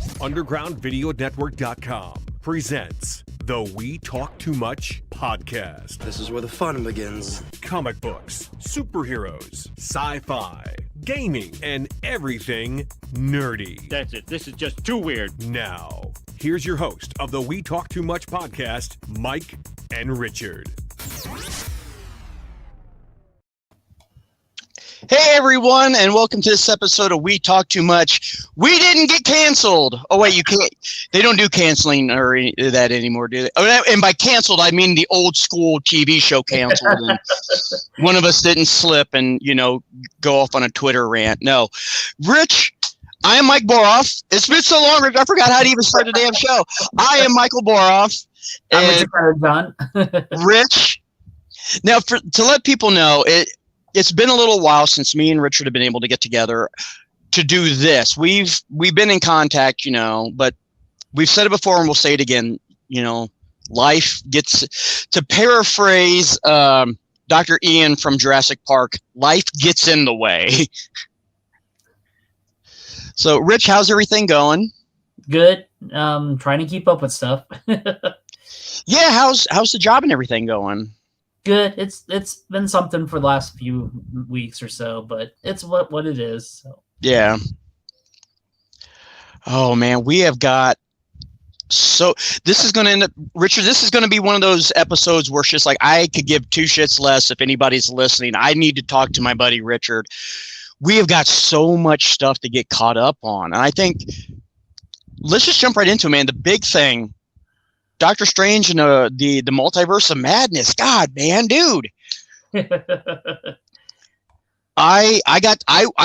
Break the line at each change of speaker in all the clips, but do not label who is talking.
UndergroundVideoNetwork.com presents the We Talk Too Much podcast.
This is where the fun begins.
Comic books, superheroes, sci-fi, gaming, and everything nerdy.
That's it. This is just too weird.
Now, here's your host of the We Talk Too Much podcast, Mike and Richard.
Hey everyone, and welcome to this episode of We Talk Too Much. We didn't get canceled. Oh wait, you can't. They don't do canceling or that anymore, do they? Oh, and by canceled, I mean the old school TV show canceled. And one of us didn't slip and go off on a Twitter rant. No, Rich. I am Mike Boroff. It's been so long, Rich. I forgot how to even start the damn show. I am Michael Boroff.
I'm John.
Rich. Now, to let people know, it's been a little while since me and Richard have been able to get together to do this. We've been in contact, but we've said it before and we'll say it again. Life gets, to paraphrase Dr. Ian from Jurassic Park, life gets in the way. So, Rich, how's everything going?
Good. Trying to keep up with stuff.
Yeah, how's the job and everything going?
Good. It's been something for the last few weeks or so, but it's what it is. So.
Yeah. Oh man, we have got this is going to end up, Richard, this is going to be one of those episodes where it's just like I could give two shits less if anybody's listening. I need to talk to my buddy Richard. We have got so much stuff to get caught up on. And I think let's just jump right into it, man. The big thing, Doctor Strange and the Multiverse of Madness. God, man, dude. I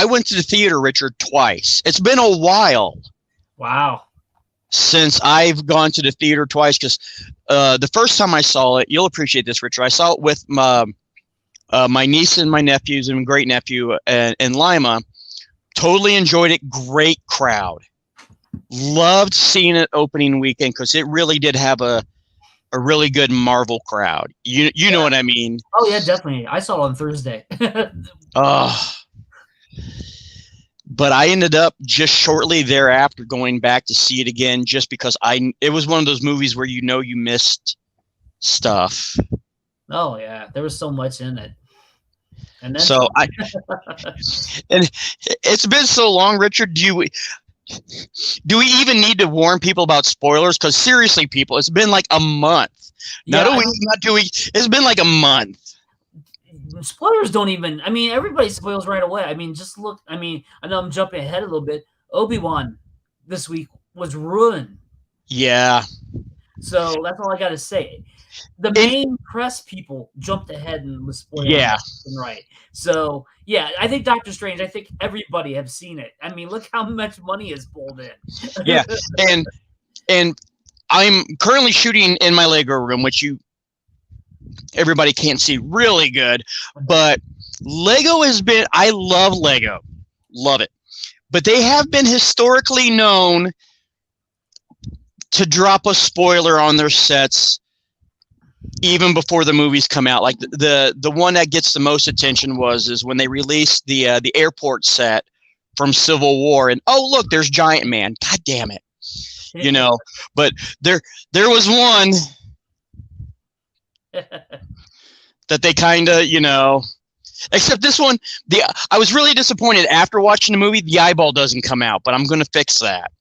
went to the theater, Richard, twice. It's been a while.
Wow.
Since I've gone to the theater twice, because the first time I saw it, you'll appreciate this, Richard. I saw it with my niece and my nephews and great nephew and Lima. Totally enjoyed it. Great crowd. Loved seeing it opening weekend because it really did have a really good Marvel crowd. You know what I mean?
Oh yeah, definitely. I saw it on Thursday.
But I ended up just shortly thereafter going back to see it again just because it was one of those movies where you missed stuff.
Oh yeah, there was so much in it. And then
and it's been so long, Richard. Do we even need to warn people about spoilers? Because seriously, people, it's been like a month. It's been like a month.
Spoilers don't even. I mean, everybody spoils right away. I mean, just look. I mean, I know I'm jumping ahead a little bit. Obi-Wan this week was ruined.
Yeah.
So that's all I got to say. The main press people jumped ahead and was spoiling.
Yeah.
Right. So yeah, I think Doctor Strange. I think everybody have seen it. I mean, look how much money is pulled in.
Yeah, and I'm currently shooting in my Lego room, which everybody can't see really good, but Lego has been. I love Lego, love it, but they have been historically known to drop a spoiler on their sets even before the movies come out. Like the one that gets the most attention is when they released the airport set from Civil War, and oh look, there's Giant Man. God damn it, But there was one that they kind of except this one. I was really disappointed after watching the movie. The eyeball doesn't come out, but I'm going to fix that.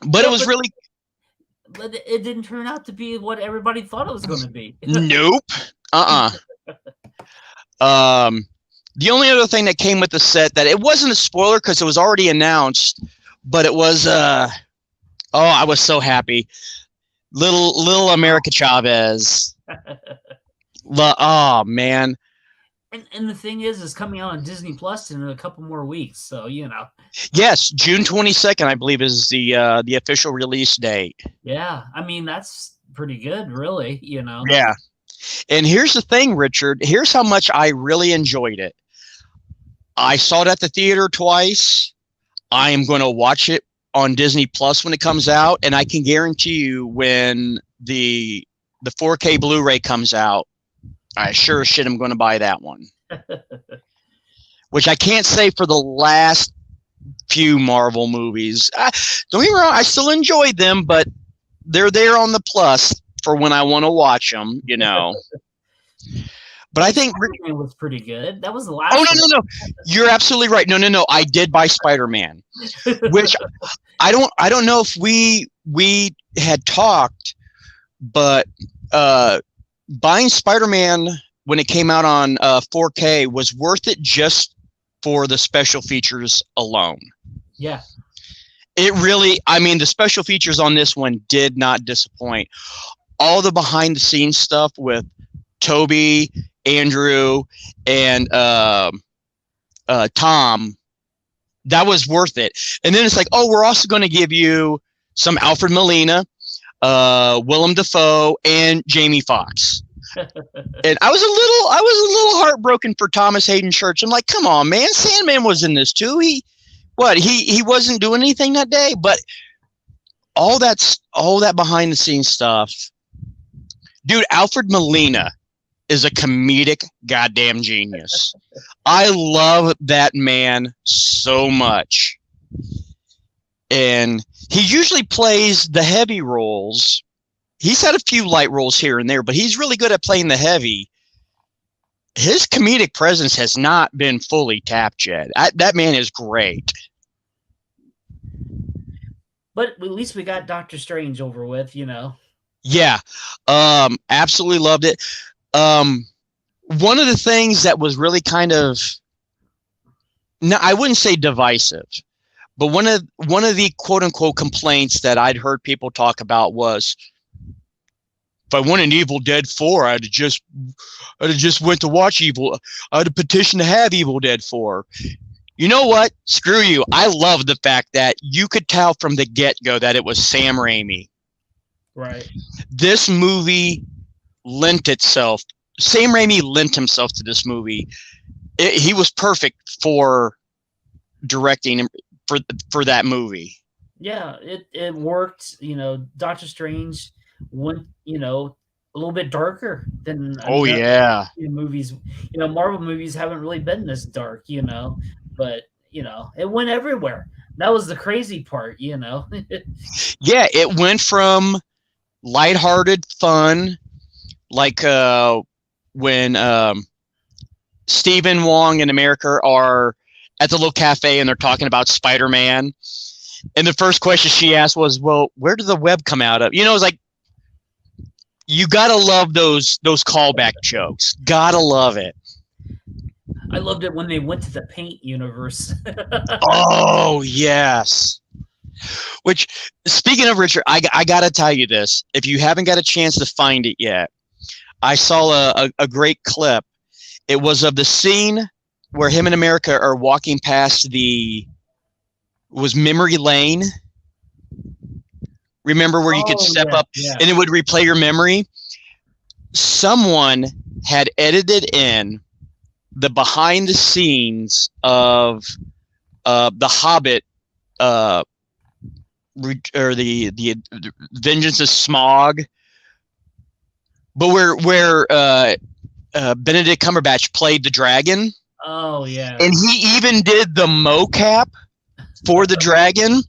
But it was really.
But it didn't turn out to be what everybody thought it was going to be.
Nope. The only other thing that came with the set that it wasn't a spoiler because it was already announced, but it was I was so happy. Little America Chavez. Oh man.
And the thing is coming out on Disney Plus in a couple more weeks, so
Yes, June 22nd, I believe, is the official release date.
Yeah, I mean that's pretty good, really.
Yeah, and here's the thing, Richard. Here's how much I really enjoyed it. I saw it at the theater twice. I am going to watch it on Disney Plus when it comes out, and I can guarantee you when the 4K Blu-ray comes out, I sure as shit am going to buy that one. Which I can't say for the last few Marvel movies. Don't get me wrong, I still enjoyed them, but they're there on the plus for when I want to watch them, you know. But I think
Spider-Man was pretty good. That was the last.
Oh no! You're absolutely right. No. I did buy Spider-Man, which I don't know if we had talked, but buying Spider-Man when it came out on 4K was worth it just for the special features alone.
Yeah.
It really, I mean, the special features on this one did not disappoint. All the behind the scenes stuff with Toby, Andrew, and Tom, that was worth it. And then it's like, oh, we're also going to give you some Alfred Molina, Willem Dafoe, and Jamie Foxx. And I was a little heartbroken for Thomas Hayden Church. I'm like, come on, man, Sandman was in this too. He wasn't doing anything that day, but all that behind the scenes stuff, dude. Alfred Molina is a comedic goddamn genius. I love that man so much. And he usually plays the heavy roles. He's had a few light roles here and there, but he's really good at playing the heavy. His comedic presence has not been fully tapped yet. That man is great.
But at least we got Doctor Strange over with, you know.
Yeah. Absolutely loved it. One of the things that was really kind of, no, I wouldn't say divisive, but one of the quote unquote complaints that I'd heard people talk about was, if I wanted Evil Dead 4, I'd have just went to watch I'd have petitioned to have Evil Dead 4. You know what? Screw you. I love the fact that you could tell from the get-go that it was Sam Raimi.
Right.
This movie Sam Raimi lent himself to this movie. He was perfect for directing for that movie.
Yeah, it worked. You know, Doctor Strange went, you know, a little bit darker than movies. You know, Marvel movies haven't really been this dark, you know, but you know, it went everywhere. That was the crazy part, you know.
Yeah, it went from lighthearted fun, like when Stephen Wong and America are at the little cafe and they're talking about Spider-Man, and the first question she asked was, well, where did the web come out of? You know, it's like, you gotta love those callback jokes. Gotta love it.
I loved it when they went to the Paint universe.
Oh yes. Which, speaking of Richard, I gotta tell you this. If you haven't got a chance to find it yet, I saw a great clip. It was of the scene where him and America are walking past was Memory Lane. Remember where you could step up and it would replay your memory? Someone had edited in the behind the scenes of the Hobbit, or the Vengeance of Smaug, but where Benedict Cumberbatch played the dragon.
Oh yeah,
and he even did the mocap for the dragon.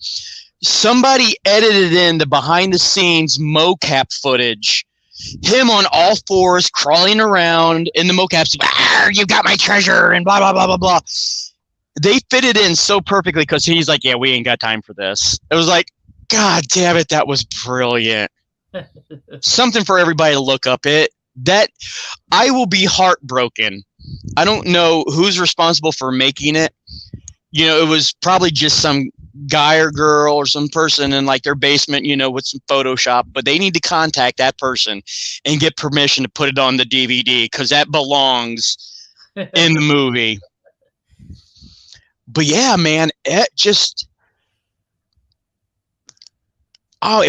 Somebody edited in the behind the scenes mocap footage, him on all fours crawling around in the mocaps. You got my treasure and blah, blah, blah, blah, blah. They fit it in so perfectly because he's like, yeah, we ain't got time for this. It was like, God damn it. That was brilliant. Something for everybody to look up. I will be heartbroken. I don't know who's responsible for making it. You know, it was probably just some guy or girl or some person in like their basement, you know, with some Photoshop, but they need to contact that person and get permission to put it on the DVD because that belongs in the movie. But yeah, man, it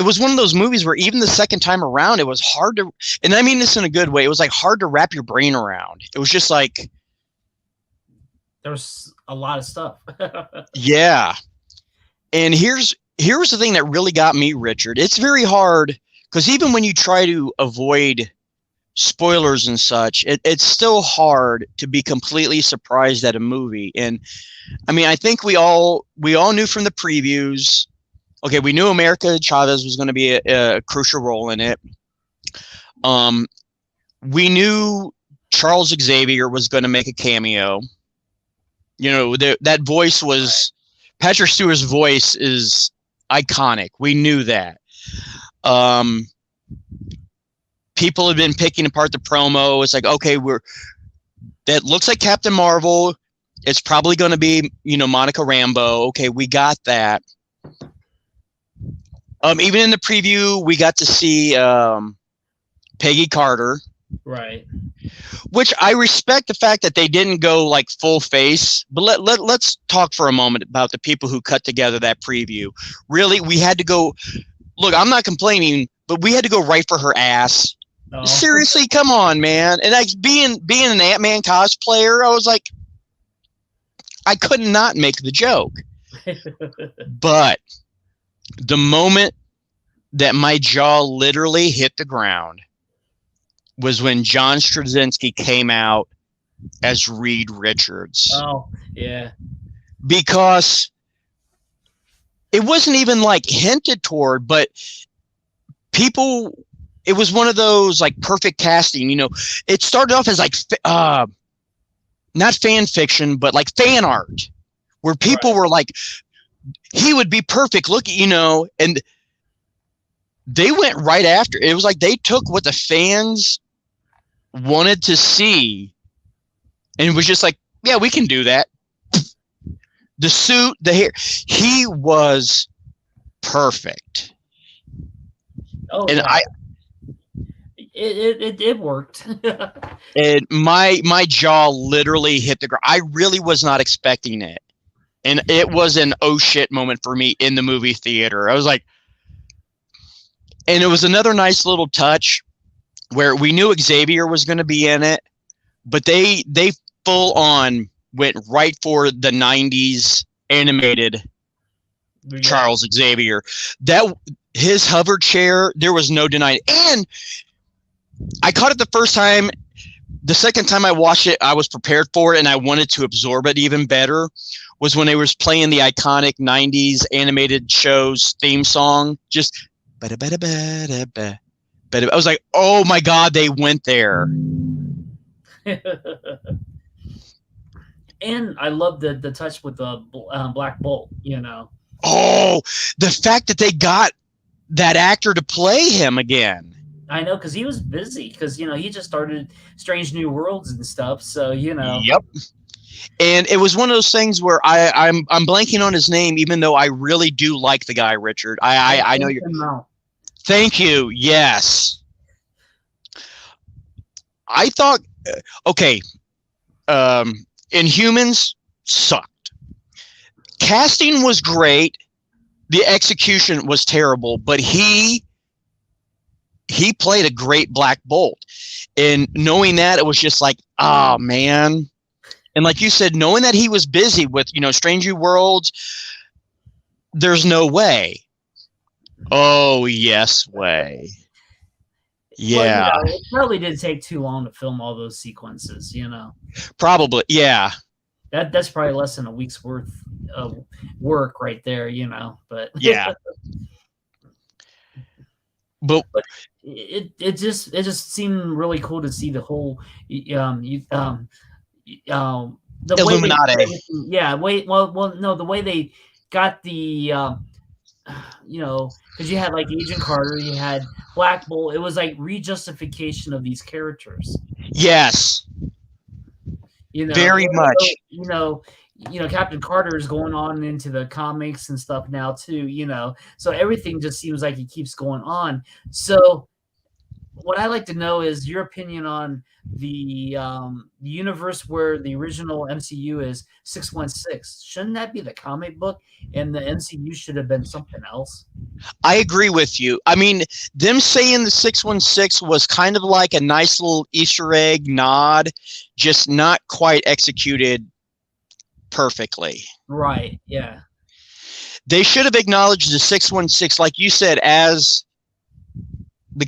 was one of those movies where even the second time around, it was hard to, and I mean this in a good way, it was like hard to wrap your brain around. It was just like,
there was a lot of stuff.
Yeah. And here's the thing that really got me, Richard. It's very hard because even when you try to avoid spoilers and such, it's still hard to be completely surprised at a movie. And I mean, I think we all knew from the previews. Okay, we knew America Chavez was going to be a crucial role in it. We knew Charles Xavier was going to make a cameo. You know, that voice was Patrick Stewart's voice is iconic. We knew that. People have been picking apart the promo. It's like, okay, that looks like Captain Marvel. It's probably going to be, you know, Monica Rambeau. Okay, we got that. Even in the preview, we got to see Peggy Carter.
Right.
Which I respect the fact that they didn't go like full face, but let's talk for a moment about the people who cut together that preview. Really, we had to go. Look, I'm not complaining, but we had to go right for her ass. No. Seriously, come on, man. And like being an Ant-Man cosplayer, I was like, I could not make the joke. But the moment that my jaw literally hit the ground was when John Straczynski came out as Reed Richards.
Oh, yeah.
Because it wasn't even like hinted toward, but people, it was one of those like perfect casting, you know. It started off as like not fan fiction, but like fan art, where people were like, he would be perfect. Look, you know, and they went right after. It was like they took what the fans wanted to see, and it was just like, yeah, we can do that. The suit, the hair, he was perfect.
Oh,
and
yeah. It worked.
And my jaw literally hit the ground. I really was not expecting it. And it was an oh shit moment for me in the movie theater. I was like, and it was another nice little touch where we knew Xavier was going to be in it, but they full on went right for the 90s animated Charles Xavier. That his hover chair, there was no denying. And I caught it the first time. The second time I watched it, I was prepared for it, and I wanted to absorb it even better. Was when they was playing the iconic 90s animated shows theme song. Just ba-da-ba-da-ba-da-ba. I was like, oh my God, they went there.
And I love the touch with the Black Bolt, you know.
Oh, the fact that they got that actor to play him again.
I know, because he was busy, because, you know, he just started Strange New Worlds and stuff, so, you know.
Yep. And it was one of those things where I'm blanking on his name, even though I really do like the guy, Richard. I know you're. Thank you. Yes. I thought, okay, Inhumans sucked. Casting was great. The execution was terrible, but he played a great Black Bolt. And knowing that, it was just like, oh, man. And like you said, knowing that he was busy with, you know, Strange New Worlds, there's no way. Oh, yes, way. Yeah.
Well, you know, it probably did take too long to film all those sequences, you know.
Probably, yeah.
That's probably less than a week's worth of work right there, you know. But
yeah. But
it just seemed really cool to see the whole the
Illuminati.
The way they got the you know, because you had like Agent Carter, you had Black Bolt. It was like rejustification of these characters.
Yes.
You know,
very much.
You know, Captain Carter is going on into the comics and stuff now too. You know, so everything just seems like it keeps going on. So, what I like to know is your opinion on the universe where the original MCU is 616. Shouldn't that be the comic book, and the MCU should have been something else?
I agree with you. I mean, them saying the 616 was kind of like a nice little Easter egg nod, just not quite executed perfectly.
Right, yeah.
They should have acknowledged the 616, like you said, as the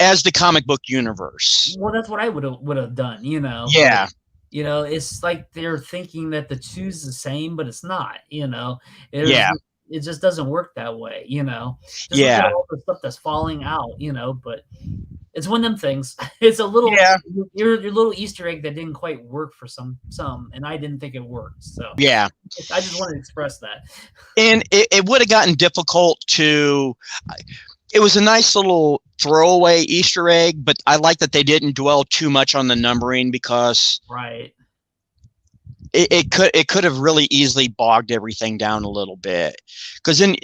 as the comic book universe.
Well, that's what I would have done, you know.
Yeah.
But, you know, it's like they're thinking that the two's the same, but it's not, you know. It just doesn't work that way, you know. Just look at all the stuff that's falling out, you know, but it's one of them things. It's a little your little Easter egg that didn't quite work for some, and I didn't think it worked. So
yeah,
I just wanted to express that.
And it would have gotten difficult to. It was a nice little throwaway Easter egg, but I like that they didn't dwell too much on the numbering because it could have really easily bogged everything down a little bit. Because then,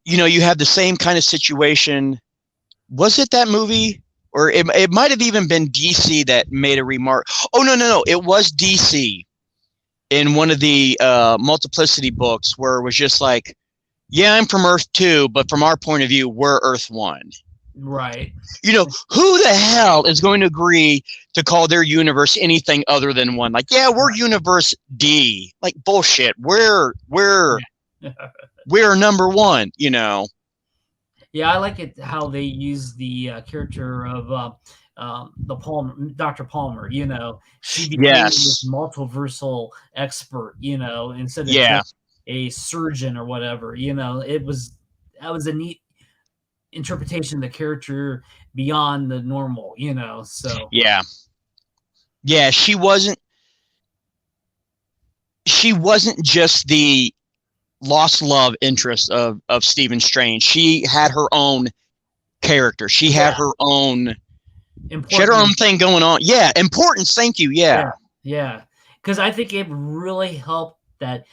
you know, you have the same kind of situation. Was it that movie? Or it might have even been DC that made a remark. Oh, no. It was DC in one of the Multiplicity books where it was just like, yeah, I'm from Earth 2, but from our point of view, we're Earth 1.
Right.
You know, who the hell is going to agree to call their universe anything other than one? Like, yeah, we're Universe D. Like, bullshit. We're number one, you know.
Yeah, I like it how they use the character of Dr. Palmer, you know. She became this multiversal expert, you know, instead of just a surgeon or whatever, you know. That was a neat interpretation of the character beyond the normal, you know. So
yeah, she wasn't just the lost love interest of Stephen Strange. She had her own character. She had her own thing going on. Yeah, importance. Thank you. Yeah.
Because I think it really helped that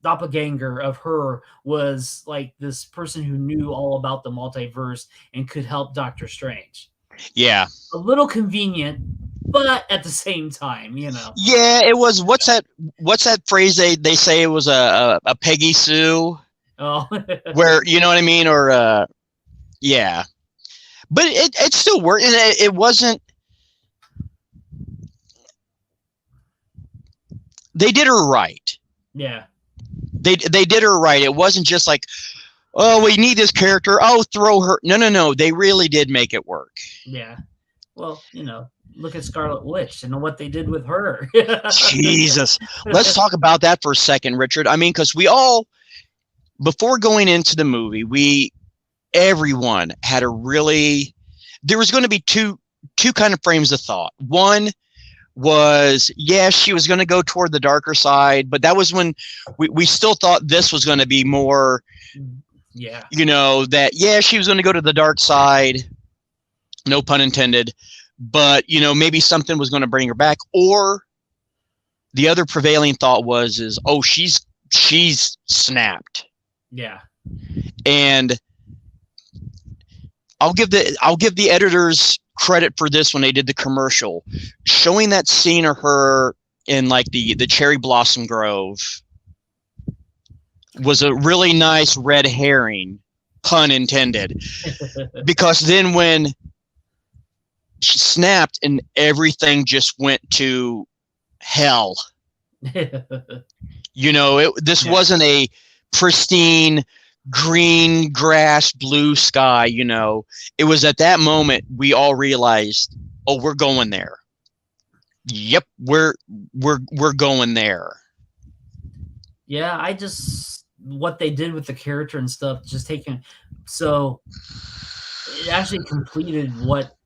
doppelganger of her was like this person who knew all about the multiverse and could help Doctor Strange.
Yeah.
A little convenient, but at the same time, you know.
Yeah, it was. What's that phrase they say it was a Peggy Sue?
Oh.
Where, you know what I mean? Or yeah. But it still worked. It wasn't. They did her right.
Yeah.
They did her right. It wasn't just like, oh, we need this character. Oh, throw her. No. They really did make it work.
Yeah. Well, you know, look at Scarlet Witch and what they did with her.
Jesus. Let's talk about that for a second, Richard. I mean, because we all, before going into the movie, everyone had there was going to be two kind of frames of thought. One was, she was going to go toward the darker side, but that was when we still thought this was going to be more, you know, that, she was going to go to the dark side, no pun intended, but, you know, maybe something was going to bring her back. Or the other prevailing thought was, she's snapped.
Yeah.
And I'll give the editors credit for this when they did the commercial, showing that scene of her in like the cherry blossom grove was a really nice red herring, pun intended, because then when she snapped and everything just went to hell, you know, this wasn't a pristine green grass, blue sky, you know. It was at that moment we all realized, oh, we're going there. Yep, we're going there.
Yeah, what they did with the character and stuff, so it actually completed what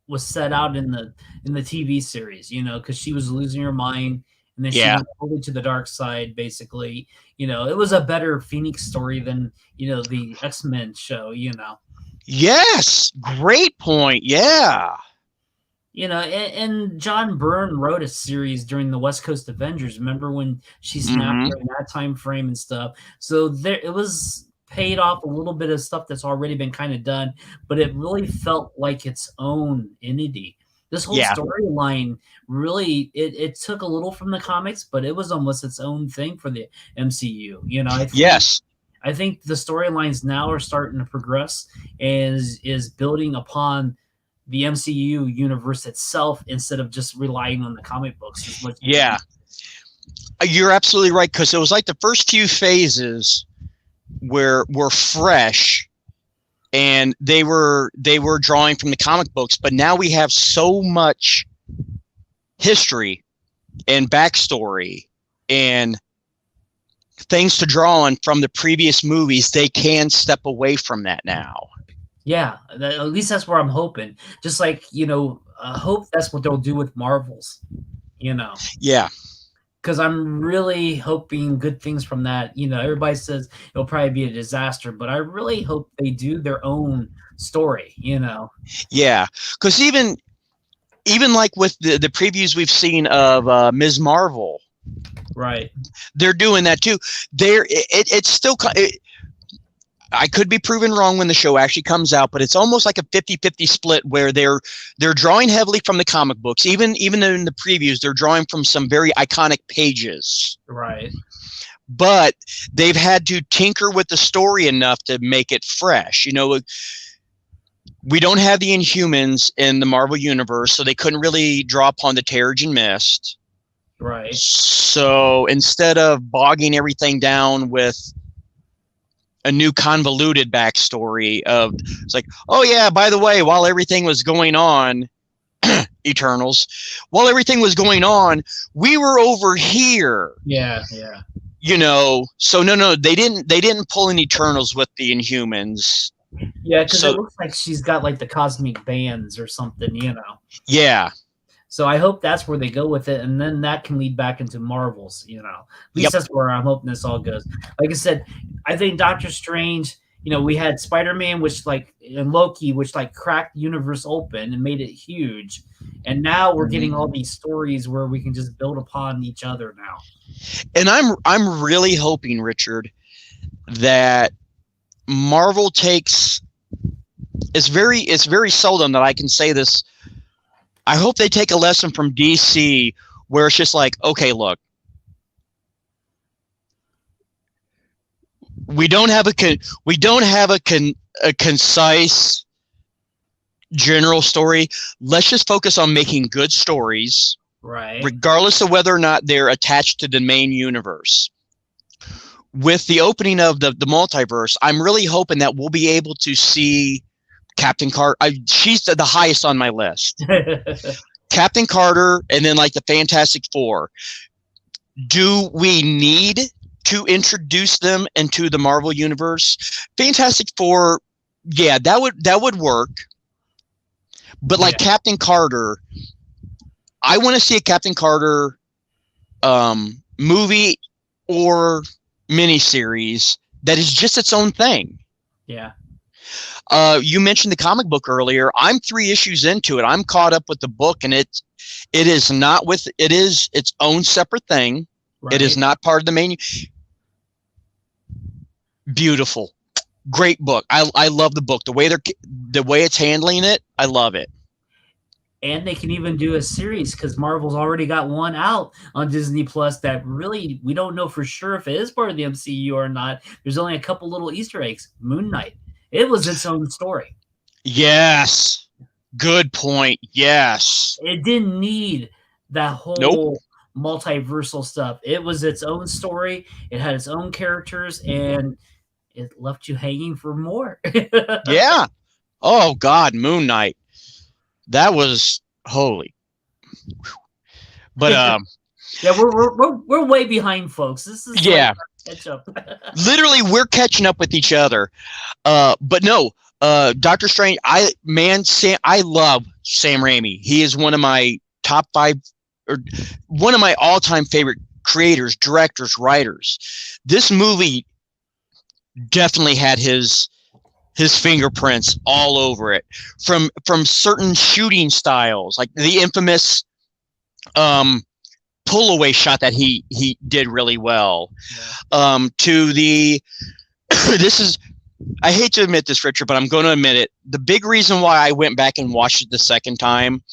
was set out in the TV series, you know, because she was losing her mind. And then she went over to the dark side, basically. You know, it was a better Phoenix story than, you know, the X-Men show, you know.
Yes, great point. Yeah.
You know, and John Byrne wrote a series during the West Coast Avengers. Remember when she snapped during that time frame and stuff? So it was paid off a little bit of stuff that's already been kind of done, but it really felt like its own entity. This whole storyline really, it took a little from the comics, but it was almost its own thing for the MCU. You know, I think the storylines now are starting to progress and is building upon the MCU universe itself instead of just relying on the comic books.
Yeah, you're absolutely right, because it was like the first few phases were fresh, and they were drawing from the comic books, but now we have so much history and backstory and things to draw on from the previous movies. They can step away from that now.
Yeah, at least that's where I'm hoping. Just like, I hope that's what they'll do with Marvels,
Yeah.
Because I'm really hoping good things from that. Everybody says it'll probably be a disaster, but I really hope they do their own story,
Yeah, because even like with the previews we've seen of Ms. Marvel,
right?
They're doing that too. It's still. I could be proven wrong when the show actually comes out, but it's almost like a 50-50 split where they're drawing heavily from the comic books. Even in the previews, they're drawing from some very iconic pages.
Right.
But they've had to tinker with the story enough to make it fresh. We don't have the Inhumans in the Marvel Universe, so they couldn't really draw upon the Terrigen Mist.
Right.
So instead of bogging everything down with a new convoluted backstory of, it's like, oh yeah, by the way, while everything was going on, Eternals, while everything was going on, we were over here.
Yeah.
So no, they didn't pull in Eternals with the Inhumans.
Yeah, because it looks like she's got like the cosmic bands or something,
Yeah.
So I hope that's where they go with it, and then that can lead back into Marvels, At least that's where I'm hoping this all goes. Like I said, I think Doctor Strange, we had Spider-Man, and Loki, which cracked the universe open and made it huge. And now we're getting all these stories where we can just build upon each other now.
And I'm really hoping, Richard, that Marvel takes, it's very seldom that I can say this. I hope they take a lesson from DC where it's just like, okay, look, we don't have a concise general story. Let's just focus on making good stories,
right?
Regardless of whether or not they're attached to the main universe. With the opening of the multiverse, I'm really hoping that we'll be able to see Captain Carter. She's the highest on my list. Captain Carter, and then the Fantastic Four. Do we need to introduce them into the Marvel universe? Fantastic Four, yeah, that would work. But Captain Carter, I want to see a Captain Carter movie or miniseries that is just its own thing.
Yeah.
You mentioned the comic book earlier. I'm 3 issues into it. I'm caught up with the book, and it is its own separate thing. Right. It is not part of the main. Beautiful, great book. I love the book. The way it's handling it, I love it.
And they can even do a series because Marvel's already got one out on Disney Plus that really we don't know for sure if it is part of the MCU or not. There's only a couple little Easter eggs. Moon Knight. It was its own story.
Yes. Good point. Yes.
It didn't need that whole multiversal stuff. It was its own story. It had its own characters, and it left you hanging for more.
Yeah. Oh, God, Moon Knight. That was holy. But
yeah, we're way behind, folks. This is catch up.
Literally, we're catching up with each other. But no, Doctor Strange. I love Sam Raimi. He is one of my top 5, or one of my all-time favorite creators, directors, writers. This movie definitely had his fingerprints all over it, from certain shooting styles, like the infamous pull away shot that he did really well. Yeah. To the this is, I hate to admit this, Richard, but I'm going to admit it. The big reason why I went back and watched it the second time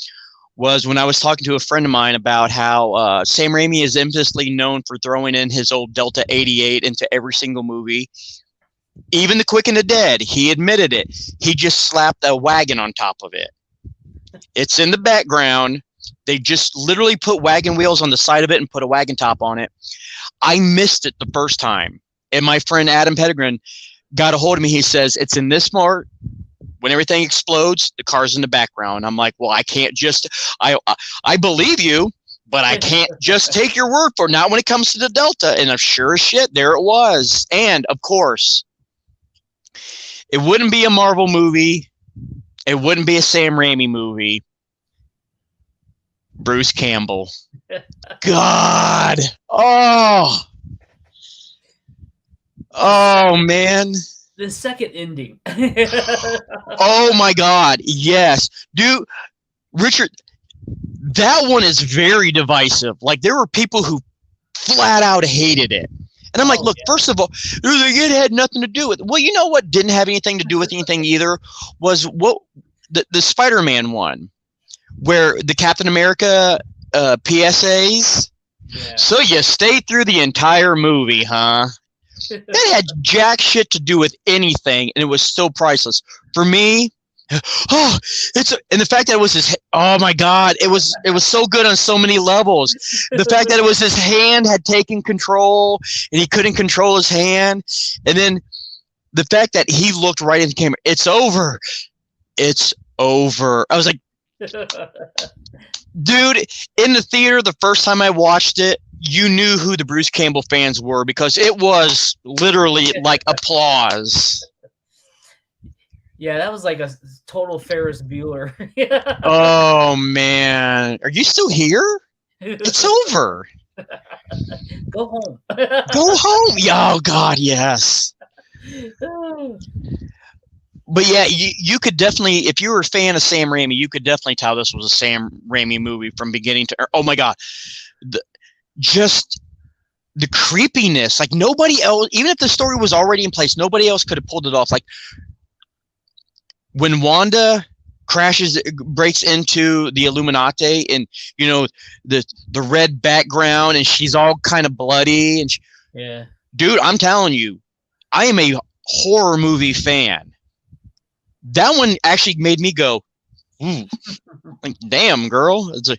was when I was talking to a friend of mine about how Sam Raimi is infamously known for throwing in his old Delta 88 into every single movie. Even The Quick and the Dead, he admitted it. He just slapped a wagon on top of it. It's in the background. They just literally put wagon wheels on the side of it and put a wagon top on it. I missed it the first time. And my friend Adam Pettigrew got a hold of me. He says, it's in this part. when everything explodes, the car's in the background. I'm like, well, I can't just, I believe you, but I can't just take your word for it. Not when it comes to the Delta. And I'm sure as shit, there it was. And of course, it wouldn't be a Marvel movie. It wouldn't be a Sam Raimi movie. Bruce Campbell. God. Oh, man.
The second ending.
Oh my God. Yes. Dude, Richard, that one is very divisive. Like, there were people who flat out hated it. And I'm like, look, first of all, it had nothing to do with it. Well, you know what didn't have anything to do with anything either was what the Spider-Man one, where the Captain America PSAs. Yeah. So you stayed through the entire movie, huh? That had jack shit to do with anything, and it was still priceless. For me, and the fact that it was his, oh my God, it was so good on so many levels. The fact that it was his hand had taken control and he couldn't control his hand, and then the fact that he looked right in the camera, it's over. I was like, dude, in the theater the first time I watched it, you knew who the Bruce Campbell fans were because it was literally like applause.
Yeah, that was like a total Ferris Bueller.
Oh, man. Are you still here? It's over.
Go home.
Go home. Yeah, oh, God, yes. But yeah, you could definitely, if you were a fan of Sam Raimi, you could definitely tell this was a Sam Raimi movie from beginning to, oh my God. Just the creepiness. Like, nobody else, even if the story was already in place, nobody else could have pulled it off. Like, when Wanda breaks into the Illuminati, and you know the red background, and she's all kind of bloody, and
yeah,
dude, I'm telling you, I am a horror movie fan. That one actually made me go, ooh, like, damn, girl, it's a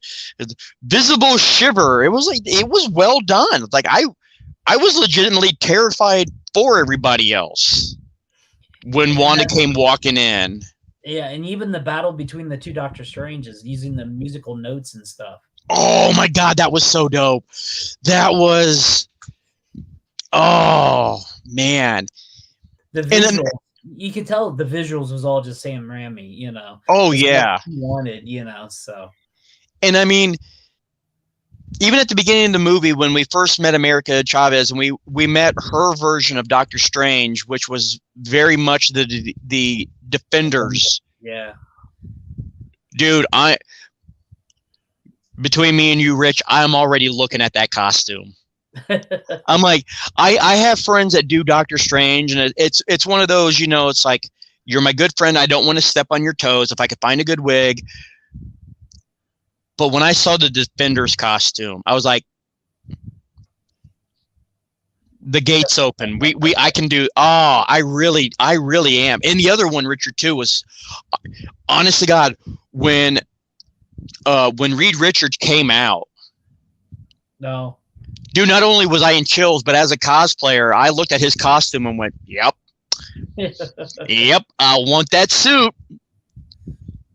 visible shiver. It was well done. Like, I was legitimately terrified for everybody else when Wanda came walking in.
Yeah, and even the battle between the two Doctor Stranges using the musical notes and stuff.
Oh my God, that was so dope. That was, oh man.
The visual, you could tell the visuals was all just Sam Raimi, you know.
Oh yeah.
What he wanted, you know, so.
And I mean, even at the beginning of the movie, when we first met America Chavez, and we met her version of Doctor Strange, which was very much the Defenders.
Yeah.
Dude, between me and you, Rich, I'm already looking at that costume. I'm like, I have friends that do Doctor Strange, and it's one of those, you know, it's like, you're my good friend. I don't want to step on your toes. If I could find a good wig. But when I saw the Defenders costume, I was like, the gates open. I can do. Oh, I really am. And the other one, Richard, too, was, honest to God, when Reed Richards came out.
No.
Dude, not only was I in chills, but as a cosplayer, I looked at his costume and went, yep. Yep, I want that suit.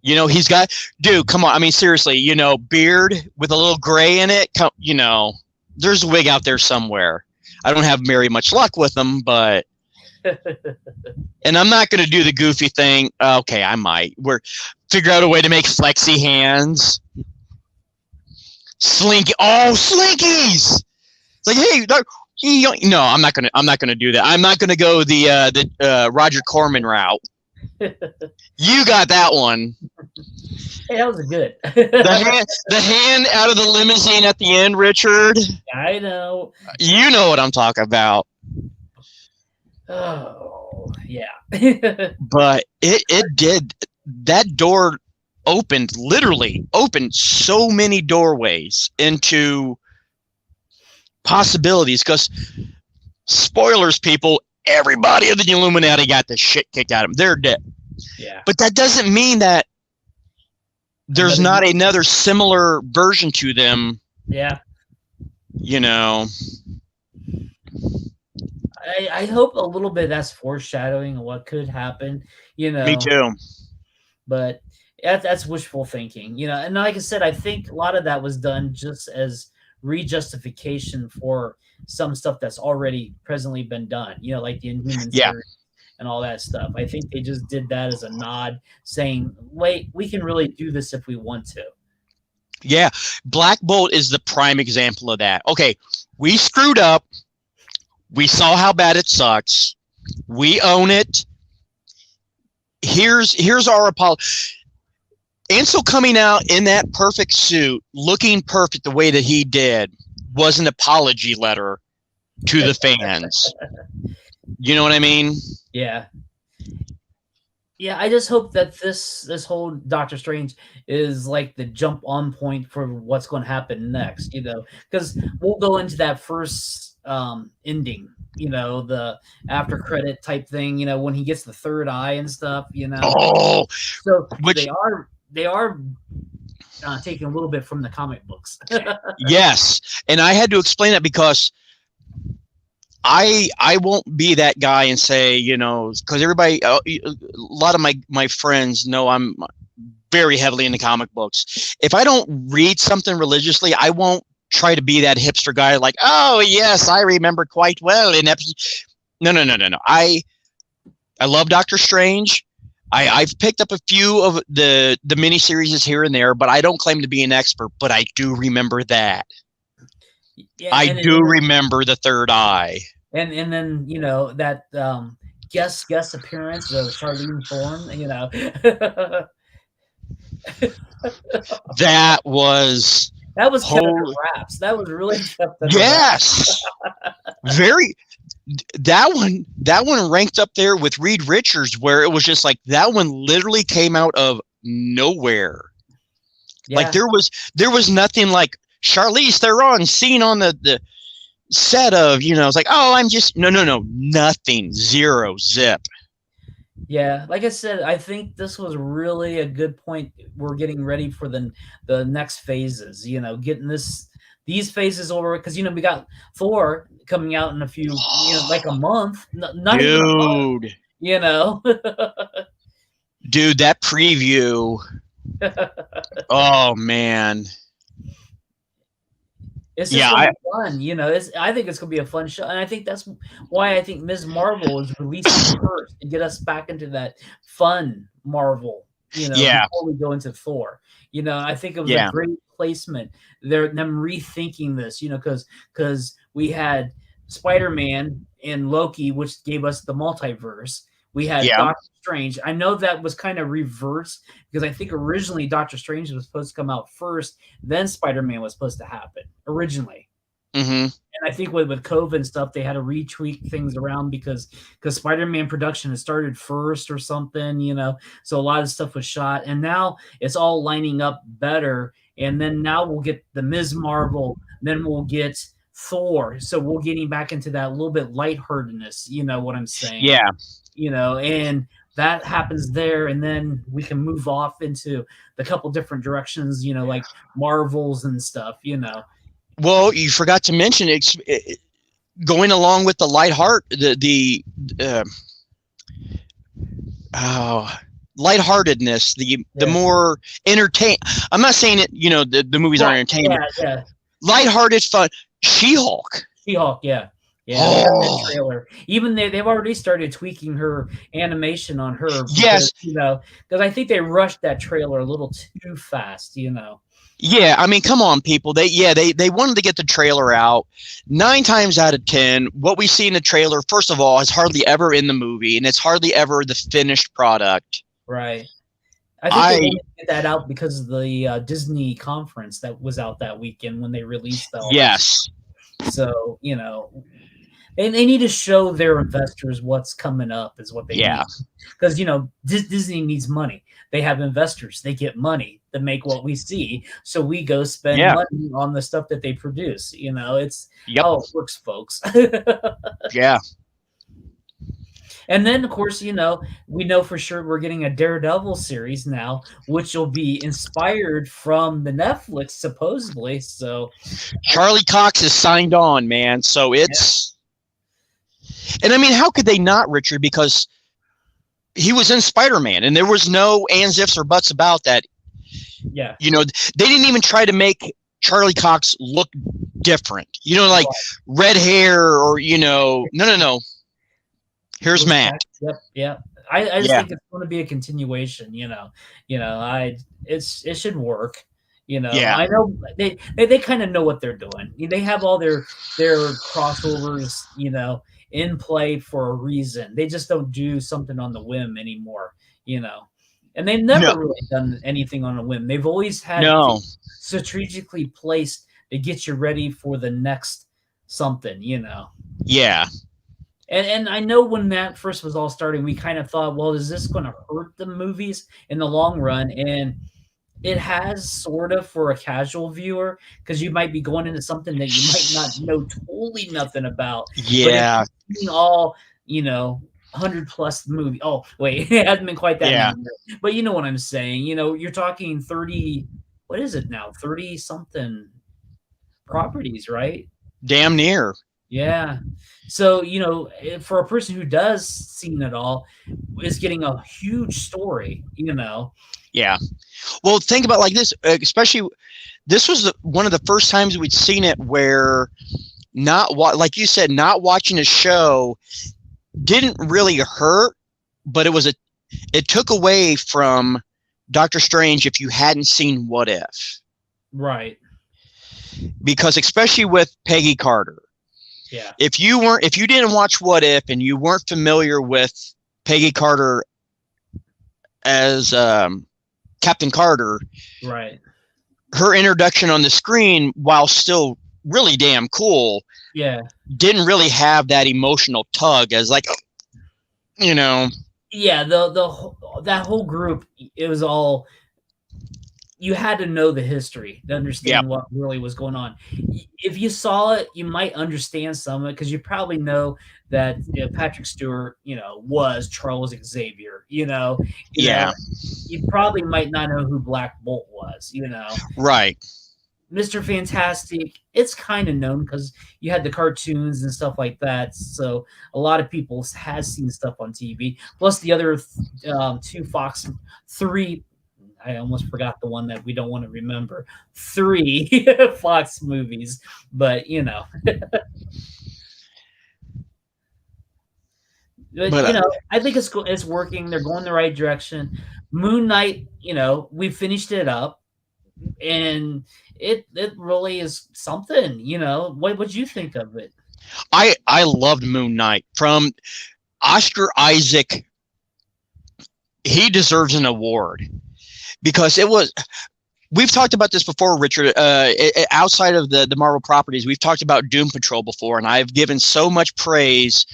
You know, he's got, dude, come on. I mean, seriously, you know, beard with a little gray in it. You know, there's a wig out there somewhere. I don't have very much luck with them, but, and I'm not going to do the goofy thing. Okay, I might. Figure out a way to make flexi hands. Slinky. Oh, Slinkies. It's like, hey, no, I'm not gonna do that. I'm not gonna go the Roger Corman route. You got that one.
Hey, that was good.
the hand out of the limousine at the end, Richard.
I know.
You know what I'm talking about.
Oh, yeah.
But it did. That door literally opened so many doorways into possibilities, because spoilers, people, everybody in the Illuminati got the shit kicked out of them. They're dead.
Yeah.
But that doesn't mean that there's not another similar version to them.
Yeah.
You know.
I hope a little bit that's foreshadowing of what could happen,
Me too.
But that's wishful thinking, and like I said, I think a lot of that was done just as re-justification for some stuff that's already presently been done, like the Inhuman series and all that stuff. I think they just did that as a nod, saying, wait, we can really do this if we want to.
Yeah, Black Bolt is the prime example of that. Okay, we screwed up. We saw how bad it sucks. We own it. Here's our apology. Ansel coming out in that perfect suit, looking perfect the way that he did, was an apology letter to the fans. You know what I mean?
Yeah. Yeah, I just hope that this whole Doctor Strange is like the jump on point for what's going to happen next, because we'll go into that first ending, the after credit type thing, when he gets the third eye and stuff,
Oh,
so they are taking a little bit from the comic books.
Yes, and I had to explain that because I won't be that guy and say, because everybody, a lot of my friends know I'm very heavily into comic books. If I don't read something religiously, I won't try to be that hipster guy like, oh yes, I remember quite well in episode. No. I love Doctor Strange. I've picked up a few of the miniseries here and there, but I don't claim to be an expert. But I do remember that. Yeah, I do remember the third eye.
And then that guest appearance of Charlene Thorne,
that was
kept under wraps. That was really kept under
wraps. Very. That one ranked up there with Reed Richards, where it was just like that one literally came out of nowhere. Yeah. Like there was nothing like Charlize Theron seen on the set of, it's like, oh, I'm just no, nothing, zero, zip.
Yeah, like I said, I think this was really a good point. We're getting ready for the next phases, getting these phases over, because we got Thor coming out in a few, like a month, not even a month,
Dude, that preview. Oh man.
It's just gonna be fun, I think it's gonna be a fun show, and I think that's why I think Ms. Marvel is releasing first to get us back into that fun Marvel, before we go into Thor. I think it was a great placement. Them rethinking this, because we had Spider-Man and Loki, which gave us the multiverse. We had Doctor Strange. I know that was kind of reversed because I think originally Doctor Strange was supposed to come out first, then Spider-Man was supposed to happen originally.
Mm-hmm.
And I think with COVID and stuff, they had to retweak things around because Spider-Man production had started first or something, so a lot of stuff was shot, and now it's all lining up better. And then now we'll get the Ms. Marvel, then we'll get Thor. So we're getting back into that little bit lightheartedness, what I'm saying?
Yeah.
And that happens there, and then we can move off into the couple different directions, like Marvels and stuff,
Well, you forgot to mention going along with the lightheartedness, the more entertain. I'm not saying it, the movies aren't entertaining.
Yeah.
Lighthearted fun. She-Hulk.
Yeah. That trailer. Even they've already started tweaking her animation on her. Because, because I think they rushed that trailer a little too fast.
Yeah, I mean, come on, people. They wanted to get the trailer out. 9 times out of 10, what we see in the trailer, first of all, is hardly ever in the movie, and it's hardly ever the finished product.
Right. I think they wanted to get that out because of the Disney conference that was out that weekend when they released the.
Yes.
So and they need to show their investors what's coming up is what they need. Because Disney needs money. They have investors. They get money to make what we see. So we go spend money on the stuff that they produce. It's how it works, folks.
Yeah.
And then, of course, we know for sure we're getting a Daredevil series now, which will be inspired from the Netflix, supposedly. So
Charlie Cox is signed on, man. So it's And I mean, how could they not, Richard? Because he was in Spider-Man, and there was no ands, ifs, or buts about that.
Yeah.
You know, they didn't even try to make Charlie Cox look different. You know, like red hair or, you know, no. Here's Matt.
Yep. Yeah. I just think it's going to be a continuation, it should work. I know they kind of know what they're doing. They have all their crossovers, in play for a reason. They just don't do something on the whim anymore, and they've never really done anything on a whim. They've always had strategically placed to get you ready for the next something,
Yeah.
And I know when that first was all starting, we kind of thought, well, is this going to hurt the movies in the long run? And it has sort of for a casual viewer, because you might be going into something that you might not know totally nothing about.
Yeah.
But if you're all, 100+ movie. Oh, wait, it hasn't been quite that many. But you know what I'm saying. You're talking 30, what is it now? 30-something properties, right?
Damn near.
Yeah. So, for a person who does seen it all, is getting a huge story,
Yeah. Well, think about it like this, especially this was one of the first times we'd seen it where like you said, not watching a show didn't really hurt, but it took away from Doctor Strange if you hadn't seen What If.
Right.
Because especially with Peggy Carter.
Yeah.
If you didn't watch What If and you weren't familiar with Peggy Carter as Captain Carter,
right?
Her introduction on the screen, while still really damn cool, didn't really have that emotional tug as like, Yeah,
that whole group, it was all. You had to know the history to understand what really was going on. If you saw it, you might understand some of it because you probably know that Patrick Stewart, was Charles Xavier. You probably might not know who Black Bolt was.
Right.
Mr. Fantastic, it's kind of known because you had the cartoons and stuff like that. So a lot of people has seen stuff on TV. Plus the other three. I almost forgot the one that we don't want to remember. 3 Fox movies, but I think it's working. They're going the right direction. Moon Knight, we finished it up, and it really is something. What would you think of it?
I loved Moon Knight. From Oscar Isaac, he deserves an award. Because we've talked about this before, Richard, outside of the Marvel properties, we've talked about Doom Patrol before, and I've given so much praise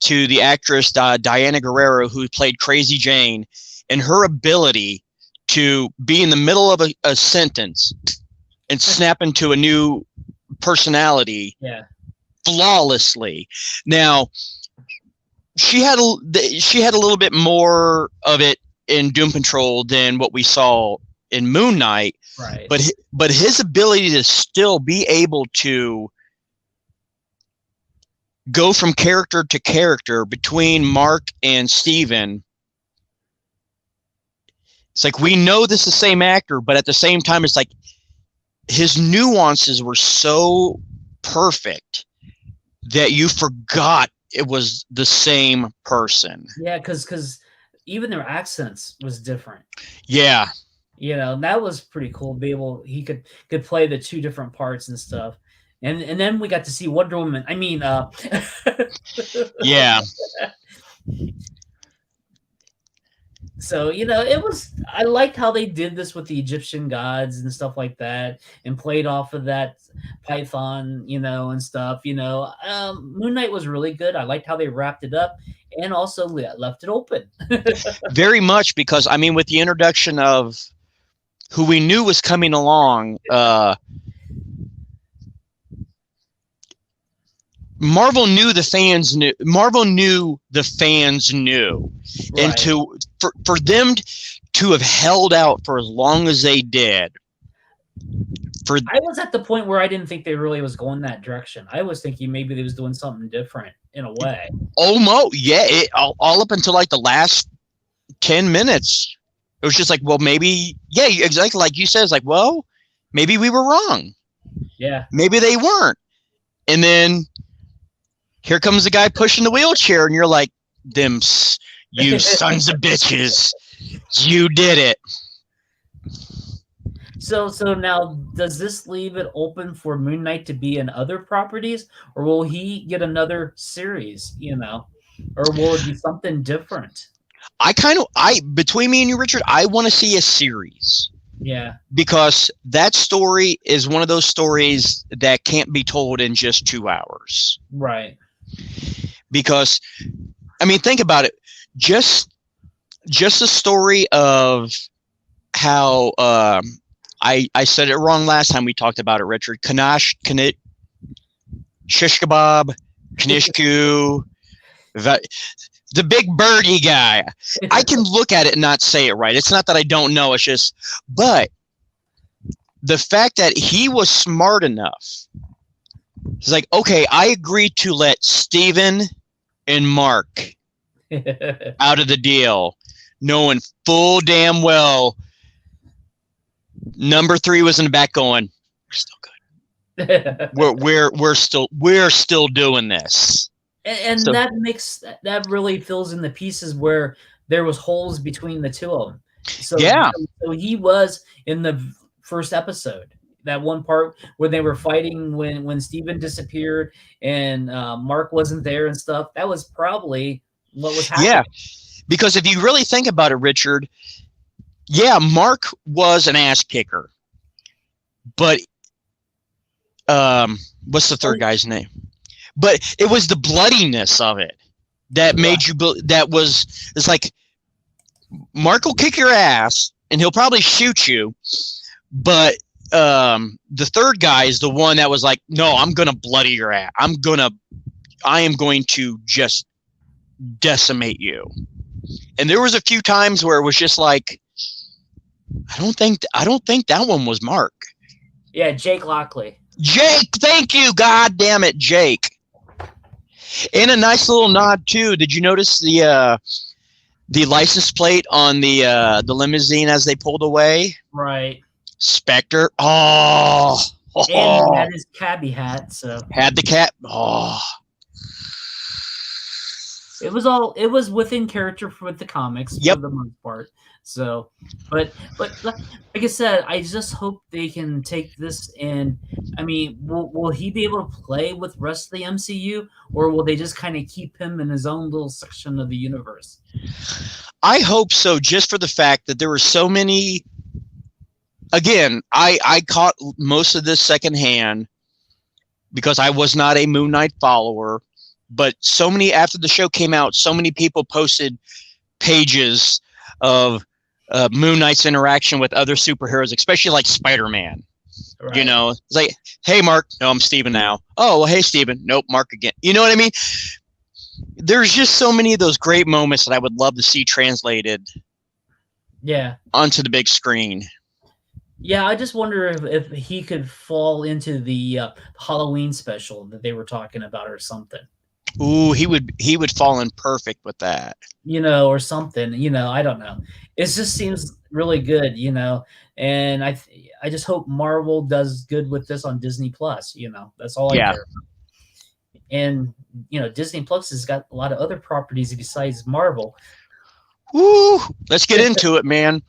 to the actress Diana Guerrero, who played Crazy Jane, and her ability to be in the middle of a sentence and snap into a new personality flawlessly. Now, she had a little bit more of it in Doom Patrol than what we saw in Moon Knight,
right?
But his ability to still be able to go from character to character between Mark and Steven, it's like we know this is the same actor, but at the same time, it's like his nuances were so perfect that you forgot it was the same person.
Yeah, because even their accents was different.
Yeah.
That was pretty cool. He could play the 2 different parts and stuff. And then we got to see Wonder Woman. I mean,
yeah.
So, I liked how they did this with the Egyptian gods and stuff like that and played off of that Python, and stuff, Moon Knight was really good. I liked how they wrapped it up and also left it open.
Very much, because, I mean, with the introduction of who we knew was coming along, Marvel knew the fans knew. Marvel knew the fans knew, right. And for them to have held out for as long as they did,
I was at the point where I didn't think they really was going that direction. I was thinking maybe they was doing something different in a way.
Almost, yeah. All up until like the last 10 minutes, it was just like, well, maybe, yeah, exactly like you said. It's like, well, maybe we were wrong.
Yeah,
maybe they weren't. And then here comes the guy pushing the wheelchair, and you're like, you sons of bitches, you did it.
So now, does this leave it open for Moon Knight to be in other properties, or will he get another series? Or will it be something different?
Between me and you, Richard, I want to see a series.
Yeah,
because that story is one of those stories that can't be told in just 2 hours.
Right.
Because, I mean, think about it. Just the story of how I said it wrong last time we talked about it, Richard. Shish kebab, Kanishku, the big birdie guy. I can look at it and not say it right. It's not that I don't know. It's just, but the fact that he was smart enough. He's like, okay, I agreed to let Steven and Mark out of the deal, knowing full damn well number 3 was in the back going, we're still good. we're still doing this.
And so, that really fills in the pieces where there was holes between the two of them. So yeah, so he was in the first episode, that one part where they were fighting when Steven disappeared and Mark wasn't there and stuff. That was probably what was happening.
Yeah, because if you really think about it, Richard, yeah, Mark was an ass kicker, but what's the third guy's name? But it was the bloodiness of it that made you. It's like Mark will kick your ass and he'll probably shoot you, but the third guy is the one that was like, no, I'm gonna bloody your ass. I am going to just decimate you. And there was a few times where it was just like, I don't think that one was Mark.
Yeah, Jake Lockley.
Jake, thank you. God damn it, Jake. And a nice little nod too. Did you notice the license plate on the limousine as they pulled away?
Right.
Spectre. Oh.
And he had his cabbie hat. So
had the cat. Oh.
It was within character with the comics for the most part. So, but like I said, I just hope they can take this and, I mean, will he be able to play with the rest of the MCU, or will they just kind of keep him in his own little section of the universe?
I hope so, just for the fact that there were so many. Again, I caught most of this secondhand because I was not a Moon Knight follower, but so many, after the show came out, so many people posted pages of Moon Knight's interaction with other superheroes, especially like Spider-Man. Right. You know, it's like, hey, Mark. No, I'm Steven now. Oh, well, hey, Steven. Nope, Mark again. You know what I mean? There's just so many of those great moments that I would love to see translated onto the big screen.
Yeah, I just wonder if he could fall into the Halloween special that they were talking about or something.
Ooh, he would fall in perfect with that.
You know, or something. You know, I don't know. It just seems really good, you know. And I just hope Marvel does good with this on Disney Plus. You know, that's all I care about. And you know, Disney Plus has got a lot of other properties besides Marvel.
Woo! Let's get into it, man.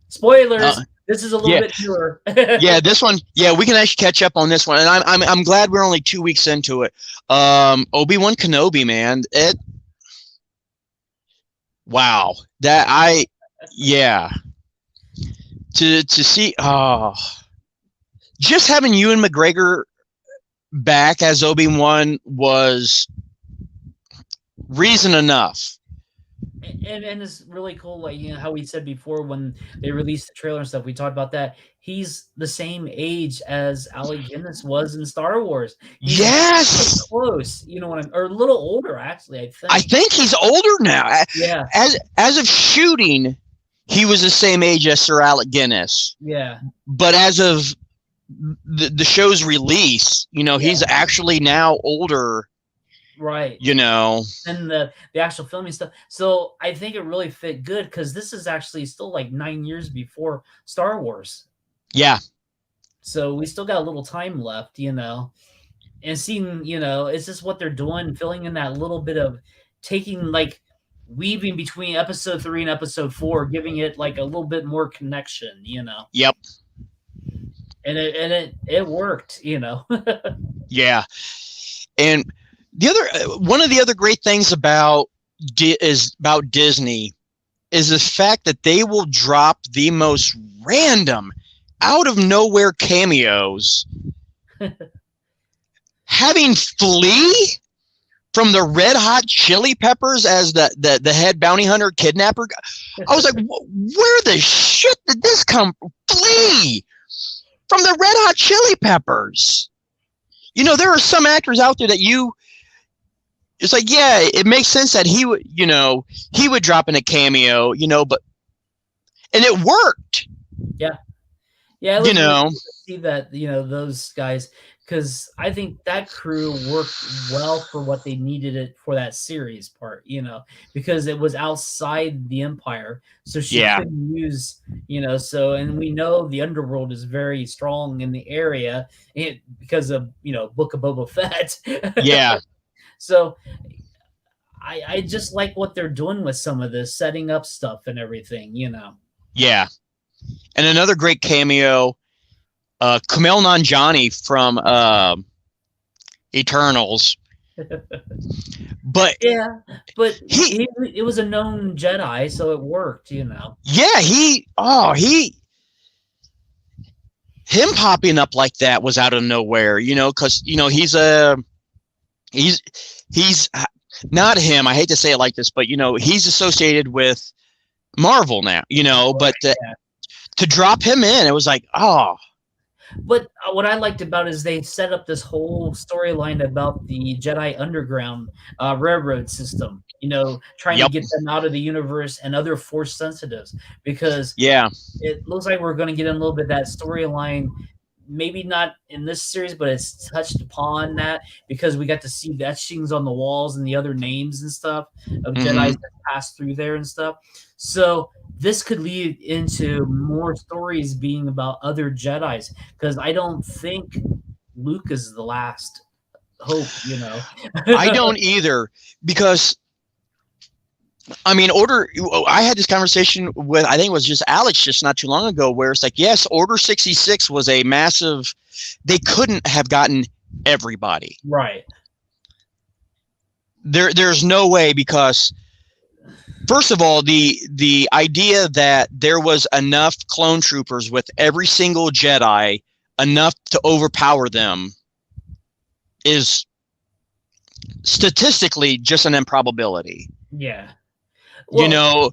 Spoilers. This is a little bit newer.
Yeah, this one. Yeah, we can actually catch up on this one, and I'm glad we're only 2 weeks into it. Obi-Wan Kenobi, man. Wow. To see. Just having Ewan McGregor back as Obi-Wan was reason enough.
And it's really cool, like, you know, how we said before when they released the trailer and stuff, we talked about that. He's the same age as Alec Guinness was in Star Wars. He's
yes,
close. You know what or a little older, actually.
I think he's older now.
Yeah.
As of shooting, he was the same age as Sir Alec Guinness.
Yeah.
But as of the show's release, he's actually now older.
Right. And the actual filming stuff. So I think it really fit good because this is actually still like 9 years before Star Wars.
Yeah.
So we still got a little time left, and seeing, it's just what they're doing, filling in that little bit of taking, like, weaving between episode 3 and episode 4, giving it like a little bit more connection,
Yep.
And it worked,
Yeah. And one of the other great things about Disney is the fact that they will drop the most random, out of nowhere cameos. Having Flea from the Red Hot Chili Peppers as the head bounty hunter kidnapper. I was like, where the shit did this come from? Flea from the Red Hot Chili Peppers. There are some actors out there that it's like, yeah, it makes sense that he would drop in a cameo, and it worked.
Yeah. Yeah. It was really cool to see that, those guys, because I think that crew worked well for what they needed it for that series part, because it was outside the Empire. So she couldn't use, and we know the underworld is very strong in the area because of, Book of Boba Fett.
Yeah.
So I just like what they're doing with some of this, setting up stuff and everything,
Yeah. And another great cameo, Kumail Nanjiani from Eternals. But
it was a known Jedi, so it worked,
Yeah, him popping up like that was out of nowhere, because he's not him. I hate to say it like this, but he's associated with Marvel now, but to drop him in, it was like, oh.
But what I liked about it is they set up this whole storyline about the Jedi Underground railroad system, trying to get them out of the universe and other Force sensitives, because it looks like we're going to get in a little bit of that storyline. Maybe not in this series, but it's touched upon that because we got to see the etchings on the walls and the other names and stuff of Jedi that passed through there and stuff. So this could lead into more stories being about other Jedis, because I don't think Luke is the last hope,
I don't either, because I had this conversation with, I think it was just Alex just not too long ago, where it's like, yes, Order 66 was a massive, they couldn't have gotten everybody.
Right.
There's no way, because first of all, the idea that there was enough clone troopers with every single Jedi, enough to overpower them, is statistically just an improbability.
Yeah.
Well,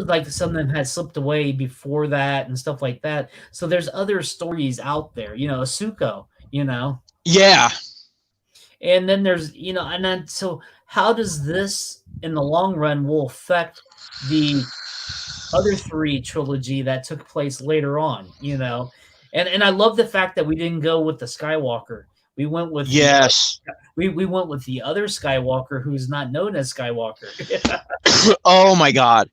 like some of them had slipped away before that and stuff like that. So there's other stories out there, Ahsoka,
Yeah.
And then there's, and then so how does this in the long run will affect the other 3 trilogy that took place later on, And I love the fact that we didn't go with the Skywalker. We went with we went with the other Skywalker who's not known as Skywalker.
Oh my God.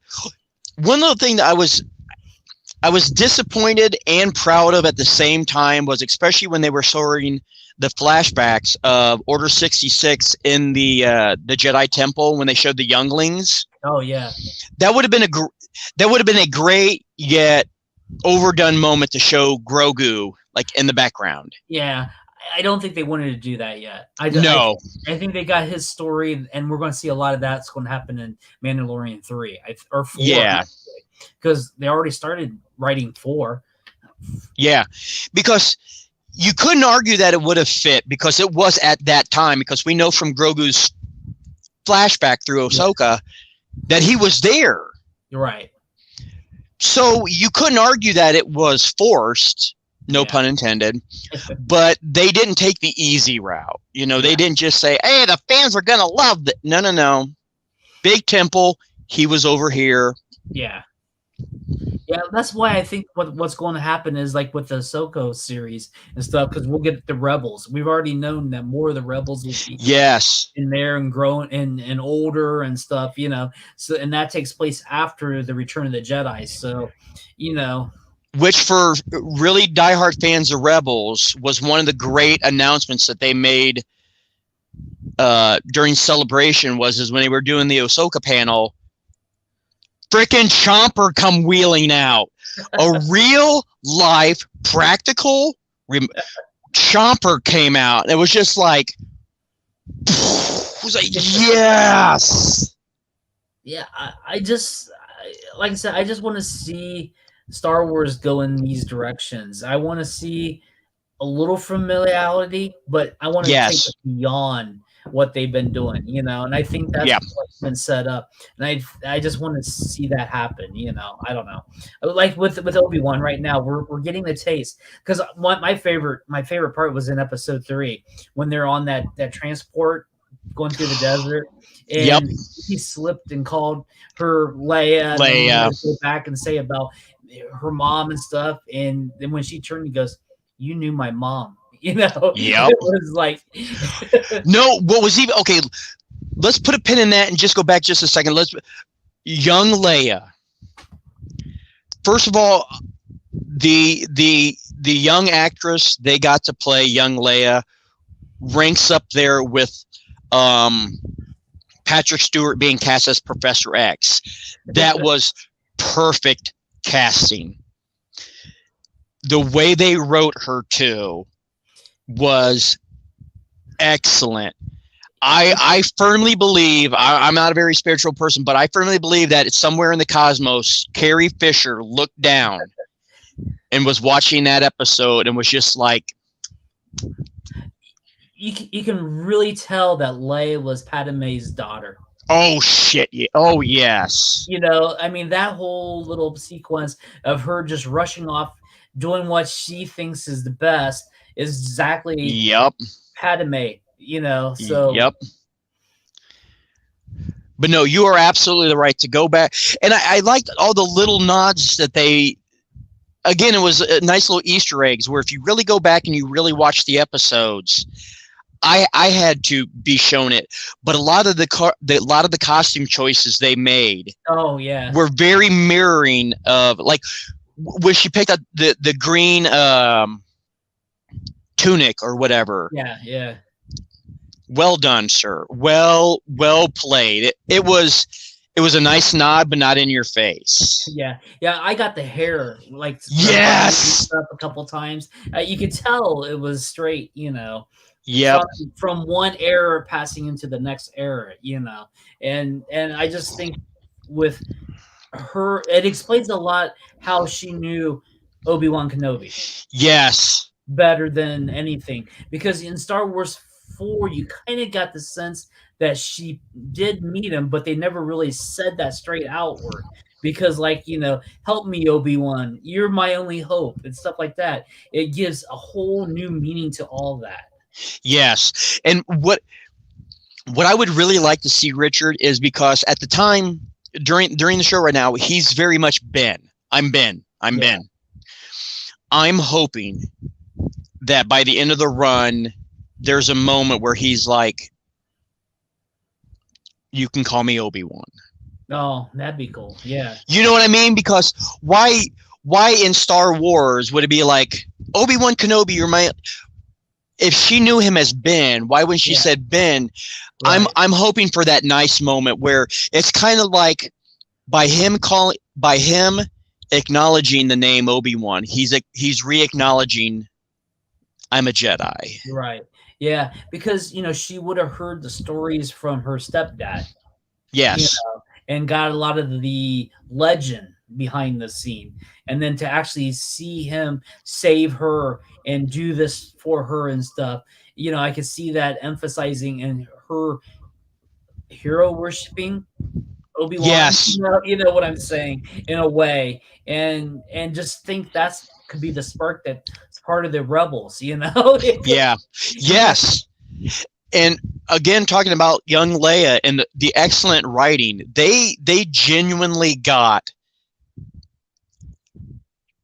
One little thing that I was disappointed and proud of at the same time was, especially when they were showing the flashbacks of Order 66 in the Jedi Temple when they showed the younglings.
Oh yeah.
That would have been a great yet overdone moment to show Grogu like in the background.
Yeah. I don't think they wanted to do that yet. I think they got his story, and we're going to see a lot of that's going to happen in Mandalorian 3 or 4.
Yeah,
because they already started writing 4.
Yeah, because you couldn't argue that it would have fit, because it was at that time. Because we know from Grogu's flashback through Ahsoka that he was there.
You're right.
So you couldn't argue that it was forced. No pun intended, but they didn't take the easy route. They didn't just say, hey, the fans are going to love it. No. Big temple. He was over here.
Yeah. Yeah, that's why I think what's going to happen is like with the Ahsoka series and stuff, because we'll get the Rebels. We've already known that more of the Rebels will be
Yes.
in there and grown and older and stuff, you know. So and that takes place after the Return of the Jedi. So, you know,
Which for really diehard fans of Rebels was one of the great announcements that they made during Celebration is when they were doing the Ahsoka panel. Frickin' Chomper come wheeling out. A real life practical Chomper came out. It was just like, it was like, yes.
Yeah, like I said, I just want to see Star Wars go in these directions. I want to see a little familiarity, but I want to take it beyond what they've been doing, you know, and I think that's what's been set up, and I just want to see that happen, you know. I don't know, like with Obi-Wan right now, we're getting the taste, because my favorite part was in episode 3 when they're on that transport going through the desert, and he slipped and called her Leia. And go back and say about her mom and stuff, and then when she turned, he goes, "You knew my mom." You know, it was like
no. What was even okay? Let's put a pin in that and just go back just a second. Young Leia. First of all, the young actress they got to play young Leia ranks up there with Patrick Stewart being cast as Professor X. That was perfect casting. The way they wrote her too was excellent. I firmly believe, I'm not a very spiritual person, but I firmly believe that it's somewhere in the cosmos, Carrie Fisher looked down and was watching that episode and was just like,
you can really tell that Leia was Padme's daughter.
Oh shit! Yeah. Oh yes.
You know, I mean, that whole little sequence of her just rushing off, doing what she thinks is the best, is exactly Padme. You know, so
But no, you are absolutely right to go back, and I liked all the little nods that they. Again, it was a nice little Easter eggs where if you really go back and you really watch the episodes, I had to be shown it, but a lot of the costume choices they made, were very mirroring of like when she picked up the green tunic or whatever.
Yeah.
Well done, sir. Well played. It was a nice nod, but not in your face.
Yeah. I got the hair like up a couple times. You could tell it was straight, you know. From one era passing into the next era, you know, and I just think with her, it explains a lot how she knew Obi-Wan Kenobi.
Yes,
better than anything, because in Star Wars 4, you kind of got the sense that she did meet him, but they never really said that straight outward. Because, like, you know, help me, Obi-Wan, you're my only hope, and stuff like that. It gives a whole new meaning to all that.
Yes, and what I would really like to see, Richard, is because at the time during the show right now, he's very much Ben. I'm Ben. Ben. I'm hoping that by the end of the run, there's a moment where he's like, "You can call me Obi-Wan."
Oh, that'd be cool. Yeah.
You know what I mean? Because why in Star Wars would it be like Obi-Wan Kenobi? You're my. If she knew him as Ben, why wouldn't she said Ben? Right. I'm hoping for that nice moment where it's kind of like by him acknowledging the name Obi-Wan, he's re-acknowledging I'm a Jedi.
Right. Yeah, because you know she would have heard the stories from her stepdad.
Yes.
You know, and got a lot of the legend behind the scene, and then to actually see him save her and do this for her and stuff, you know, I could see that emphasizing in her hero worshiping Obi-Wan.
Yes,
you know what I'm saying, in a way, and just think that's could be the spark that's part of the rebels, you know.
Yeah. Yes. And again, talking about young Leia and the excellent writing, they genuinely got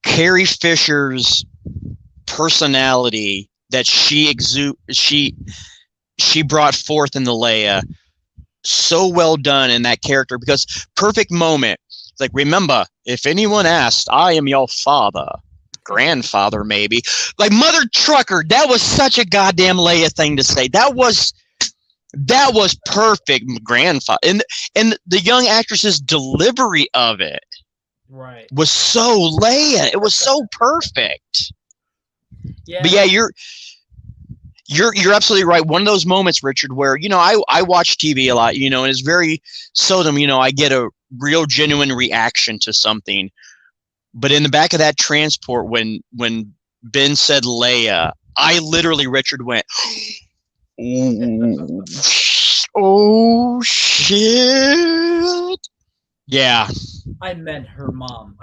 Carrie Fisher's personality that she brought forth in the Leia so well done in that character, because perfect moment. Like, remember, if anyone asked, I am your father, grandfather, maybe. Like, Mother Trucker, that was such a goddamn Leia thing to say. That was perfect, grandfather. And the young actress's delivery of it was so Leia. It was so perfect. Yeah. But yeah, you're absolutely right. One of those moments, Richard, where, I watch TV a lot, and it's very seldom, I get a real genuine reaction to something. But in the back of that transport, when Ben said Leia, I literally, Richard, went, oh shit. Yeah.
I meant her mom.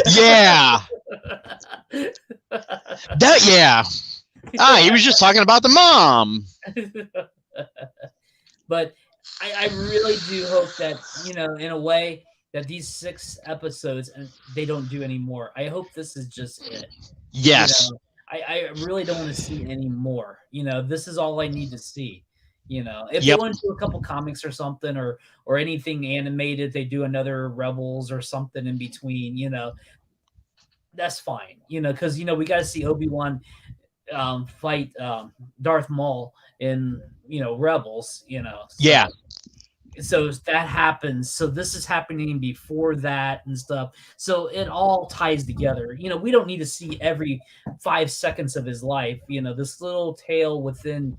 Yeah. Yeah. He was just talking about the mom.
But I really do hope that, in a way, that these 6 episodes, and they don't do any more. I hope this is just it.
Yes.
I really don't want to see any more. This is all I need to see. If they want to do a couple comics or something, or anything animated, they do another Rebels or something in between, that's fine. Because, we got to see Obi-Wan fight Darth Maul in, Rebels, So,
yeah.
So that happens. So this is happening before that and stuff. So it all ties together. We don't need to see every 5 seconds of his life. This little tale within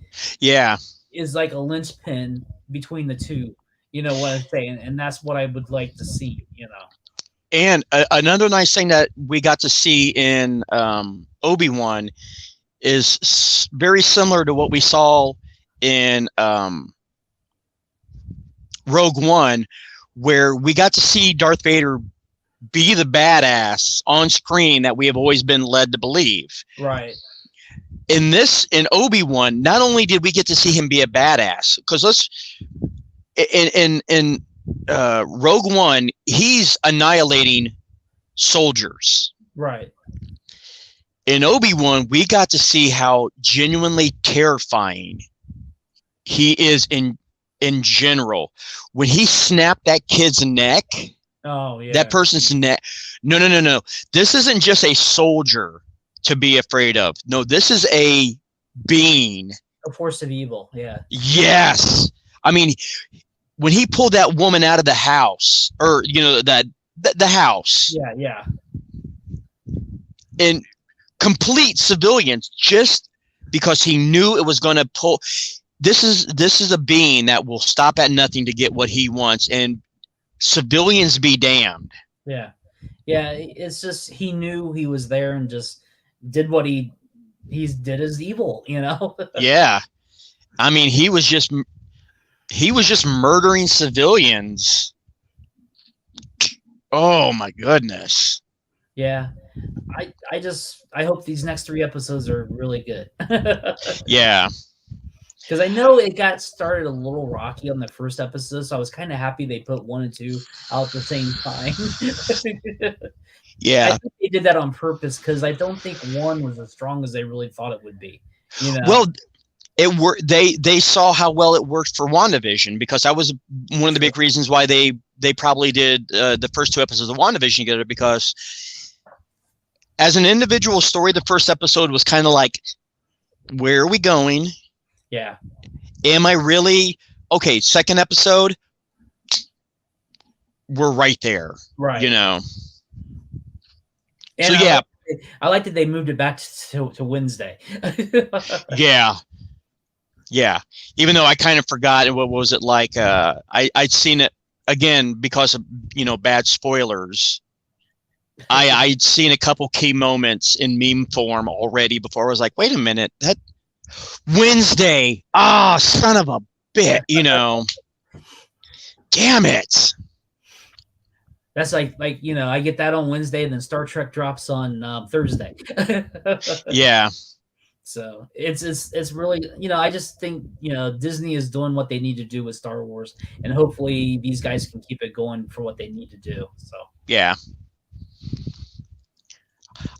is like a linchpin between the two. You know what I'm saying? And that's what I would like to see,
And another nice thing that we got to see in Obi-Wan is very similar to what we saw in Rogue One, where we got to see Darth Vader be the badass on screen that we have always been led to believe.
Right.
In Obi-Wan, not only did we get to see him be a badass, because in Rogue One, he's annihilating soldiers.
Right.
In Obi-Wan, we got to see how genuinely terrifying he is in general. When he snapped that kid's neck, that person's neck. No. This isn't just a soldier to be afraid of. No, this is a being.
A force of evil, yeah.
Yes. I mean, when he pulled that woman out of the house, or, the house.
Yeah.
And complete civilians, just because he knew it was going to pull. This is a being that will stop at nothing to get what he wants, and civilians be damned.
Yeah. It's just he knew he was there and just did what he did as evil,
Yeah, I mean, he was just murdering civilians. Oh my goodness.
Yeah, I hope these next 3 episodes are really good.
Yeah.
Because I know it got started a little rocky on the first episode, so I was kind of happy they put 1 and 2 out at the same time.
Yeah.
I think they did that on purpose, because I don't think 1 was as strong as they really thought it would be.
Well, they saw how well it worked for WandaVision, because that was one of the big reasons why they probably did the first 2 episodes of WandaVision together, because as an individual story, the first episode was kind of like, where are we going?
Yeah.
Am I really okay? Second episode, we're right there.
Right.
And
so yeah, I like that they moved it back to Wednesday.
Yeah. Even though I kind of forgot, what was it like? I'd seen it again because of bad spoilers. I'd seen a couple key moments in meme form already before. I was like, wait a minute, that Wednesday. Son of a bit, Damn it.
That's like I get that on Wednesday, and then Star Trek drops on Thursday.
Yeah.
So it's really, I just think, Disney is doing what they need to do with Star Wars, and hopefully these guys can keep it going for what they need to do. So
yeah.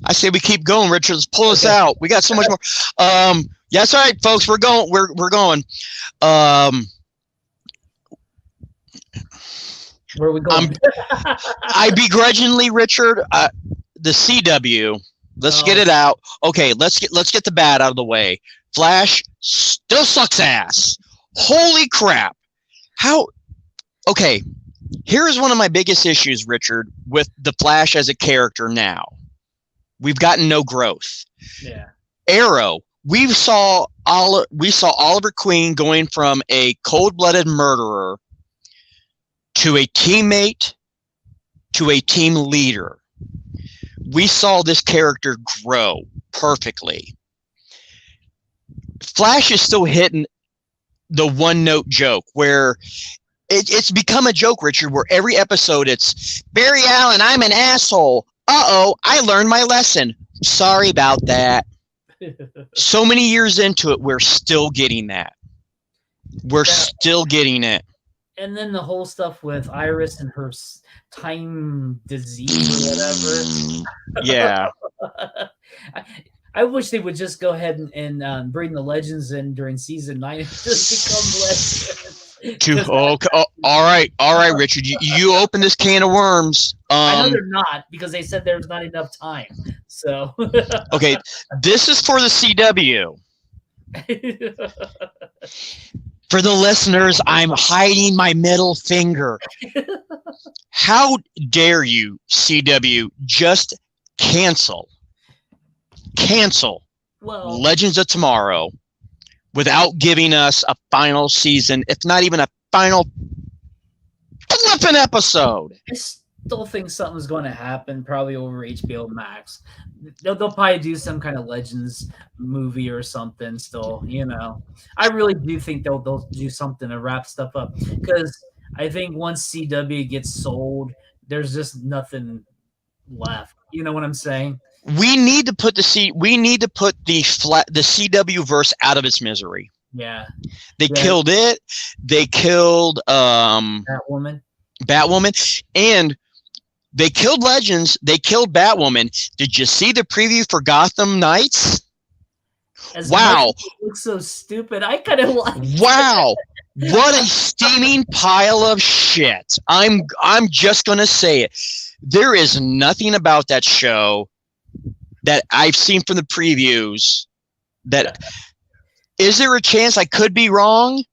I say we keep going, Richard. Let's pull us out. We got so much more. Yeah, that's all right, folks. We're going. We're going.
Where are we going?
I begrudgingly, Richard, the CW. Let's get it out. Okay, let's get the bad out of the way. Flash still sucks ass. Holy crap! How? Okay, here's one of my biggest issues, Richard, with the Flash as a character now. We've gotten no growth.
Yeah.
Arrow, we saw Oliver Queen going from a cold-blooded murderer to a teammate to a team leader. We saw this character grow perfectly. Flash is still hitting the one-note joke where it's become a joke, Richard, where every episode it's, Barry Allen, I'm an asshole. Uh-oh, I learned my lesson. Sorry about that. So many years into it, we're still getting that. We're still getting it.
And then the whole stuff with Iris and her time disease or whatever.
Yeah.
I wish they would just go ahead and bring the Legends in during season 9 and just become Legends.
All right, Richard. You open this can of worms.
I know they're not, because they said there's not enough time. So
okay, this is for the CW. For the listeners, I'm hiding my middle finger. How dare you, CW, just cancel Legends of Tomorrow without giving us a final season, if not even a final flipping episode.
I still think something's going to happen, probably over HBO Max. They'll probably do some kind of Legends movie or something still, I really do think they'll do something to wrap stuff up, because I think once CW gets sold, there's just nothing left. You know what I'm saying?
We need to put the CW verse out of its misery.
Yeah.
They killed it. They killed
Batwoman,
and they killed Legends. They killed Batwoman. Did you see the preview for Gotham Knights? Wow.
It looks so stupid. I kind of like
Wow. What a steaming pile of shit. I'm just going to say it. There is nothing about that show that I've seen from the previews that is there a chance I could be wrong?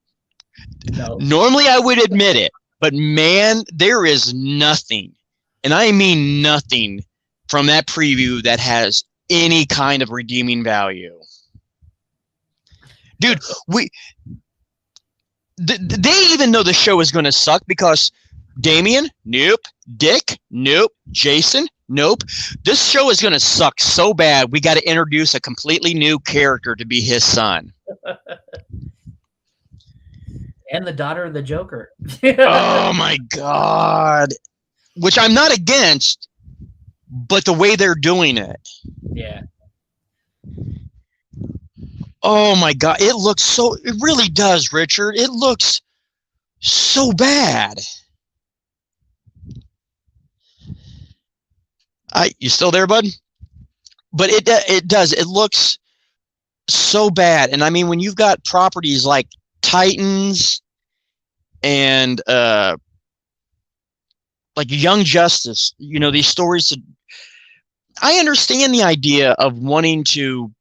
No.
Normally I would admit it, but man, there is nothing, and I mean nothing, from that preview that has any kind of redeeming value. Dude, they even know the show is going to suck, because Damien, nope. Dick, nope. Jason, nope. This show is going to suck so bad, we got to introduce a completely new character to be his son.
And the daughter of the Joker.
Oh, my God. Which I'm not against, but the way they're doing it.
Yeah.
Oh, my God. It really does, Richard. It looks so bad. You still there, bud? But it does. It looks so bad. And I mean, when you've got properties like Titans and like Young Justice, these stories. I understand the idea of wanting to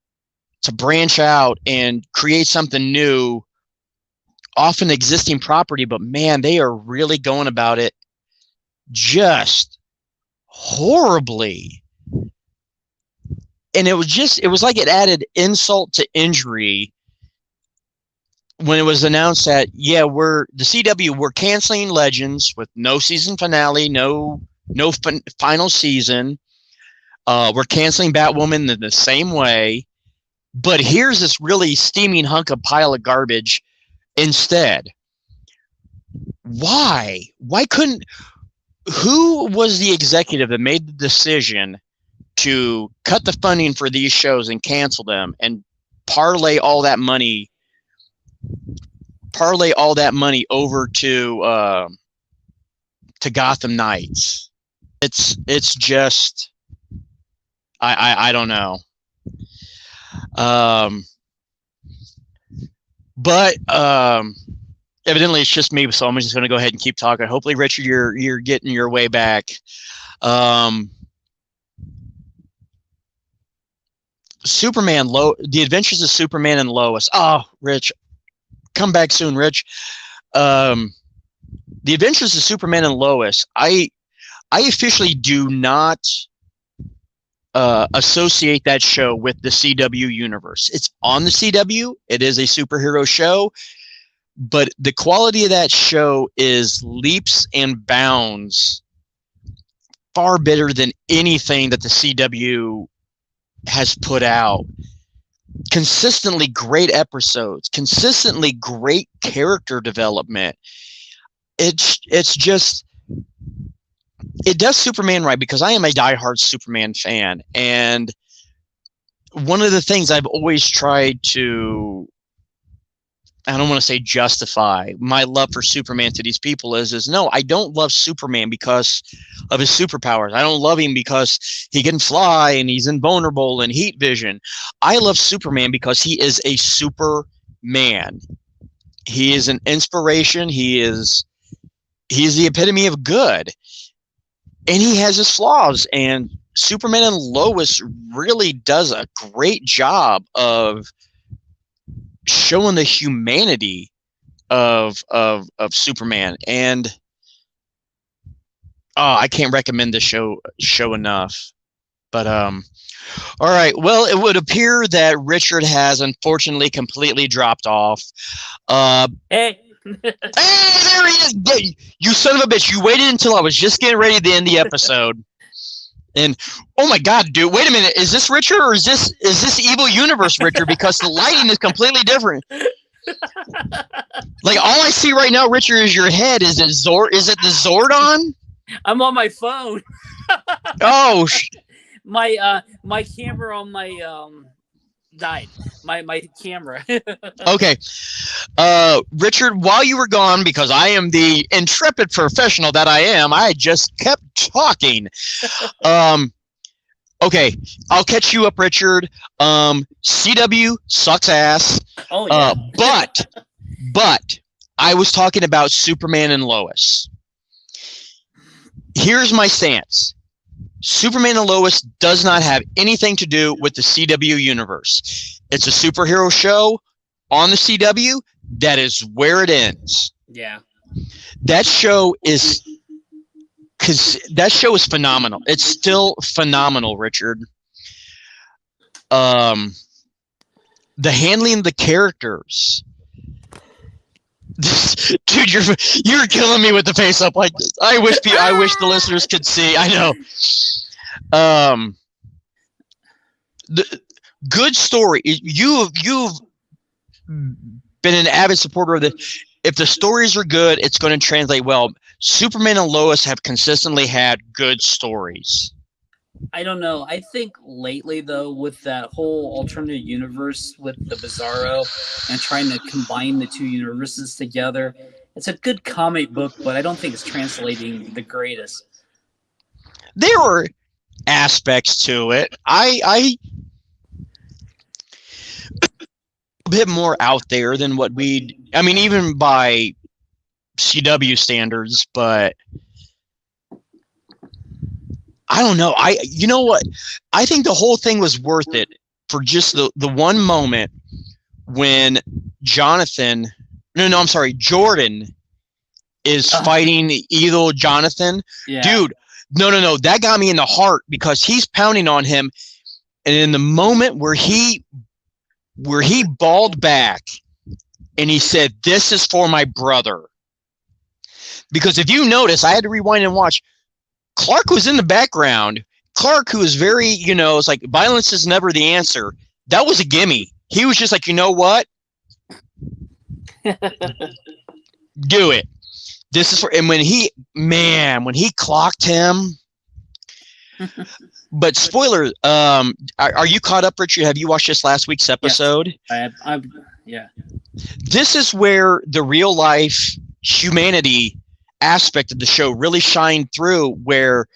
branch out and create something new off an existing property, but man, they are really going about it just horribly. And it was like it added insult to injury when it was announced that, we're canceling Legends with no season finale, no final season. We're canceling Batwoman in the same way, but here's this really steaming hunk of pile of garbage instead. Why couldn't? Who was the executive that made the decision to cut the funding for these shows and cancel them and parlay all that money over to Gotham Knights. It's just I don't know. But evidently it's just me, so I'm just going to go ahead and keep talking. Hopefully, Richard, you're getting your way back. Superman, The Adventures of Superman and Lois. Oh, Rich, come back soon, Rich. The Adventures of Superman and Lois. I officially do not associate that show with the CW universe. It's on the CW. It is a superhero show, but the quality of that show is leaps and bounds far better than anything that the CW has put out. Consistently great episodes, consistently great character development. It's just, it does Superman right, because I am a diehard Superman fan, and one of the things I've always tried to, I don't want to say justify my love for Superman to these people is no, I don't love Superman because of his superpowers. I don't love him because he can fly and he's invulnerable and heat vision. I love Superman because he is a Superman. He is an inspiration. He is the epitome of good. And he has his flaws. And Superman and Lois really does a great job of showing the humanity of Superman. And I can't recommend the show enough. But all right. Well, it would appear that Richard has unfortunately completely dropped off.
Hey.
Hey, there he is! You son of a bitch! You waited until I was just getting ready to end the episode, and oh my god, dude! Wait a minute, is this Richard or is this Evil Universe Richard? Because the lighting is completely different. Like all I see right now, Richard, is your head. Is it the Zordon?
I'm on my phone.
Oh,
my camera on my died. My camera.
Okay. Richard, while you were gone, because I am the intrepid professional that I am, I just kept talking. Okay, I'll catch you up, Richard. CW sucks ass.
Oh yeah.
But I was talking about Superman and Lois. Here's my stance. Superman and Lois does not have anything to do with the CW universe. It's a superhero show on the CW. That is where it ends.
Yeah.
That show is phenomenal. It's still phenomenal, Richard. The handling of the characters. Dude, you're killing me with the face up like this. I wish the listeners could see. I know. The good story. You've been an avid supporter of this. If the stories are good, it's going to translate well. Superman and Lois have consistently had good stories.
I don't know. I think lately, though, with that whole alternate universe with the Bizarro and trying to combine the two universes together, it's a good comic book, but I don't think it's translating the greatest.
There were aspects to it. I a bit more out there than what even by CW standards, but I don't know. You know what? I think the whole thing was worth it for just the one moment when Jordan is fighting evil Jonathan.
Yeah.
Dude, no. That got me in the heart because he's pounding on him. And in the moment where he balled back and he said, "This is for my brother." Because if you notice, I had to rewind and watch. Clark was in the background. Clark, who is very, it's like violence is never the answer. That was a gimme. He was just like, you know what? Do it. This is for, and when he clocked him, But spoiler, are you caught up, Richard? Have you watched this last week's episode?
Yes, I have. Yeah.
This is where the real life humanity aspect of the show really shined through, where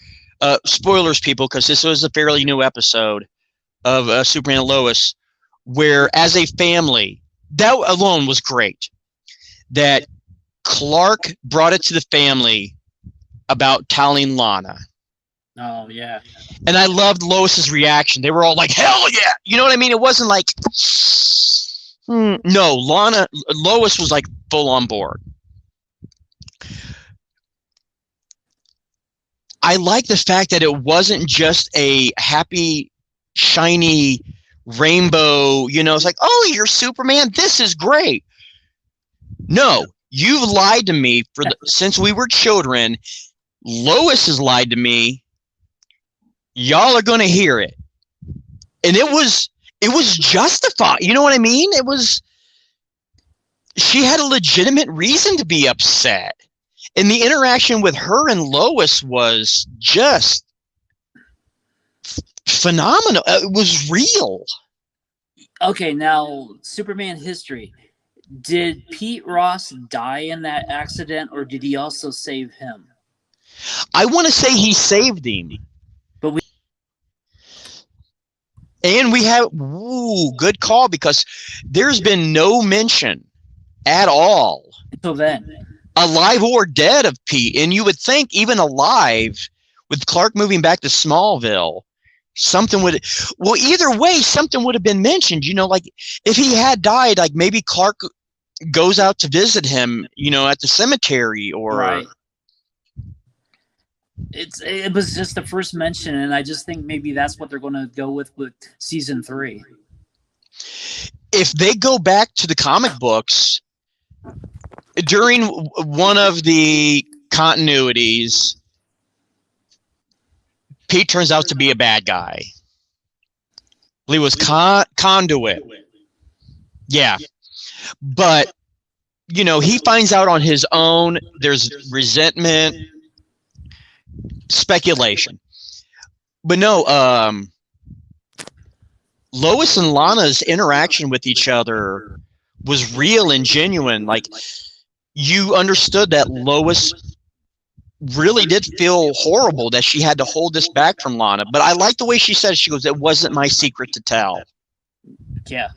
spoilers, people, because this was a fairly new episode of Superman and Lois, where as a family, that alone was great, that Clark brought it to the family about telling Lana.
Oh, yeah.
And I loved Lois's reaction. They were all like, hell yeah! You know what I mean? It wasn't like, no, Lois was like full on board. I like the fact that it wasn't just a happy, shiny rainbow, it's like, oh, you're Superman, this is great. No, you've lied to me since we were children. Lois has lied to me. Y'all are going to hear it. And it was justified. You know what I mean? She had a legitimate reason to be upset. And the interaction with her and Lois was just phenomenal. It was real.
Okay, now, Superman history. Did Pete Ross die in that accident, or did he also save him?
I want to say he saved him. And we have, good call, because there's been no mention at all,
until then,
alive or dead, of Pete. And you would think, even alive, with Clark moving back to Smallville, either way, something would have been mentioned. Like if he had died, like maybe Clark goes out to visit him, at the cemetery, or.
Right. It was just the first mention, and I just think maybe that's what they're going to go with season 3.
If they go back to the comic books during one of the continuities, Pete turns out to be a bad guy. He was Conduit. Yeah. But, he finds out on his own. There's resentment, speculation. But no, Lois and Lana's interaction with each other was real and genuine. Like, you understood that Lois really did feel horrible that she had to hold this back from Lana. But I like the way she said it. She goes, it wasn't my secret to tell.
Yeah.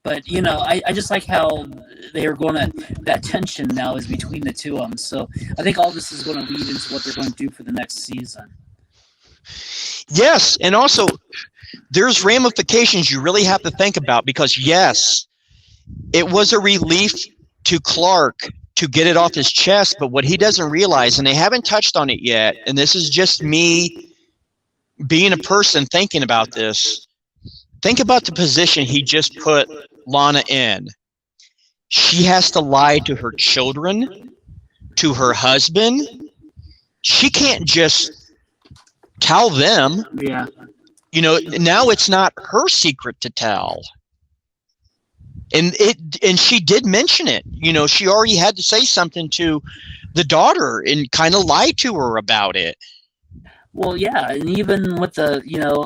But, I just like how they are going to, that tension now is between the two of them. So I think all this is going to lead into what they're going to do for the next season.
Yes. And also, there's ramifications you really have to think about, because, yes, it was a relief to Clark to get it off his chest. But what he doesn't realize, and they haven't touched on it yet, and this is just me being a person thinking about this, think about the position he just put Lana in. She has to lie to her children, to her husband. She can't just tell them.
Yeah.
Now it's not her secret to tell. And she did mention it. She already had to say something to the daughter and kind of lie to her about it.
Well, yeah, and even with the,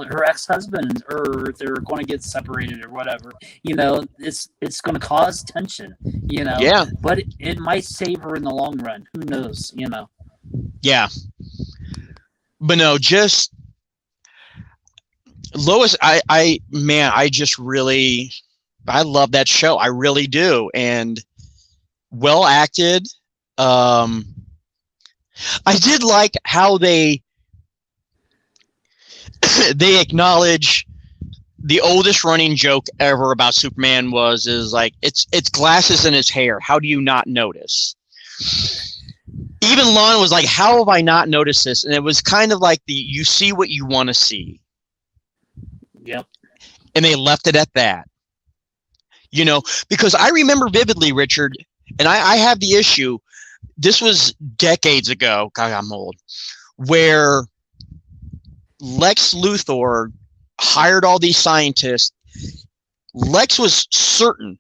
her ex-husband, or they're going to get separated or whatever, it's going to cause tension,
Yeah.
But it might save her in the long run. Who knows,
Yeah. But no, just Lois, I love that show. I really do. And well acted. I did like how they acknowledge the oldest running joke ever about Superman is like, it's glasses in his hair. How do you not notice? Even Lana was like, how have I not noticed this? And it was kind of like you see what you want to see.
Yep.
And they left it at that. Because I remember vividly, Richard, and I have the issue, this was decades ago, God, I'm old, where Lex Luthor hired all these scientists. Lex was certain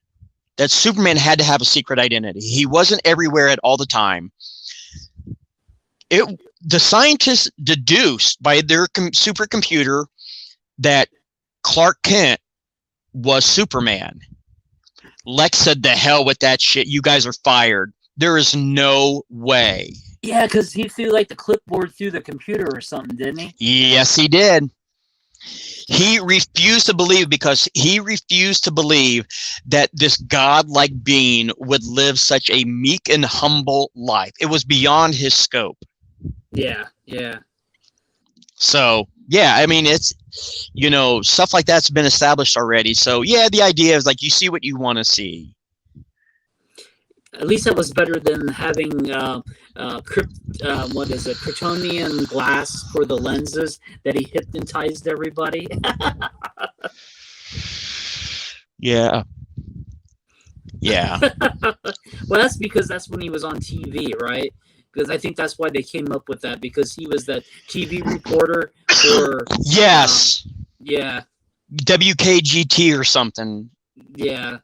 that Superman had to have a secret identity. He wasn't everywhere at all the time. the scientists deduced by their supercomputer that Clark Kent was Superman. Lex said, "The hell with that shit. You guys are fired. There is no way."
Yeah, because he threw like the clipboard through the computer or something, didn't he?
Yes, he did. He refused to believe because he refused to believe that this godlike being would live such a meek and humble life. It was beyond his scope.
Yeah, yeah.
So, yeah, I mean, it's, stuff like that's been established already. So, yeah, the idea is like you see what you want to see.
At least that was better than having Kryptonian glass for the lenses that he hypnotized everybody.
Yeah.
Well, that's because that's when he was on TV, right? Because I think that's why they came up with that, because he was the TV reporter for
yes,
yeah,
WKGT or something.
Yeah.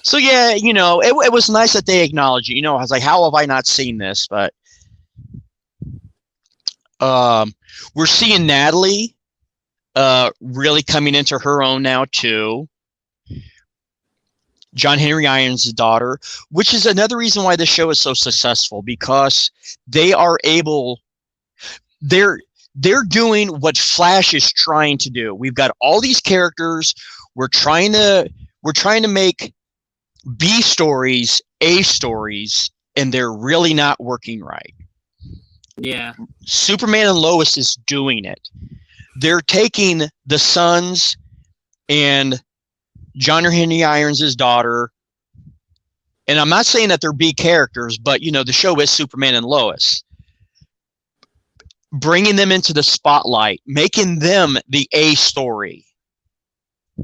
So yeah, it was nice that they acknowledged it. I was like, how have I not seen this? But we're seeing Natalie really coming into her own now too. John Henry Irons' daughter, which is another reason why this show is so successful, because they are able, they're doing what Flash is trying to do. We've got all these characters. We're trying to make B stories A stories, and they're really not working right.
Yeah.
Superman and Lois is doing it. They're taking the sons and John Henry Irons' daughter, and I'm not saying that they're B characters, but the show is Superman and Lois. Bringing them into the spotlight, making them the A story,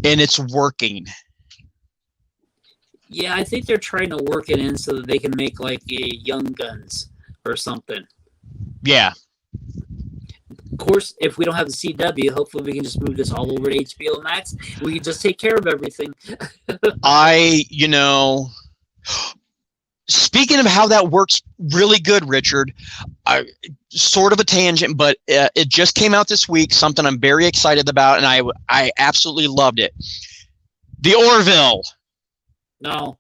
and it's working.
Yeah, I think they're trying to work it in so that they can make like a Young Guns or something.
Yeah.
Of course, if we don't have the CW, hopefully we can just move this all over to HBO Max. We can just take care of everything.
Speaking of how that works really good, Richard, sort of a tangent, but it just came out this week, something I'm very excited about, and I absolutely loved it. The Orville.
No.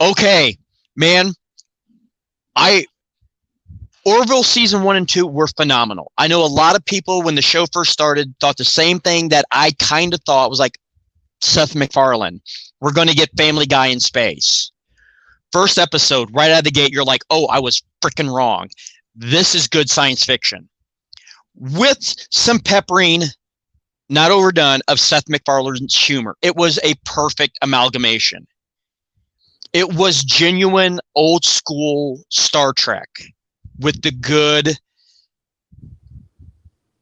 Okay, man. Orville season 1 and 2 were phenomenal. I know a lot of people, when the show first started, thought the same thing that I kind of thought, was like, Seth MacFarlane, we're going to get Family Guy in space. First episode, right out of the gate, you're like, oh, I was freaking wrong. This is good science fiction. With some peppering, not overdone, of Seth MacFarlane's humor. It was a perfect amalgamation. It was genuine old school Star Trek with the good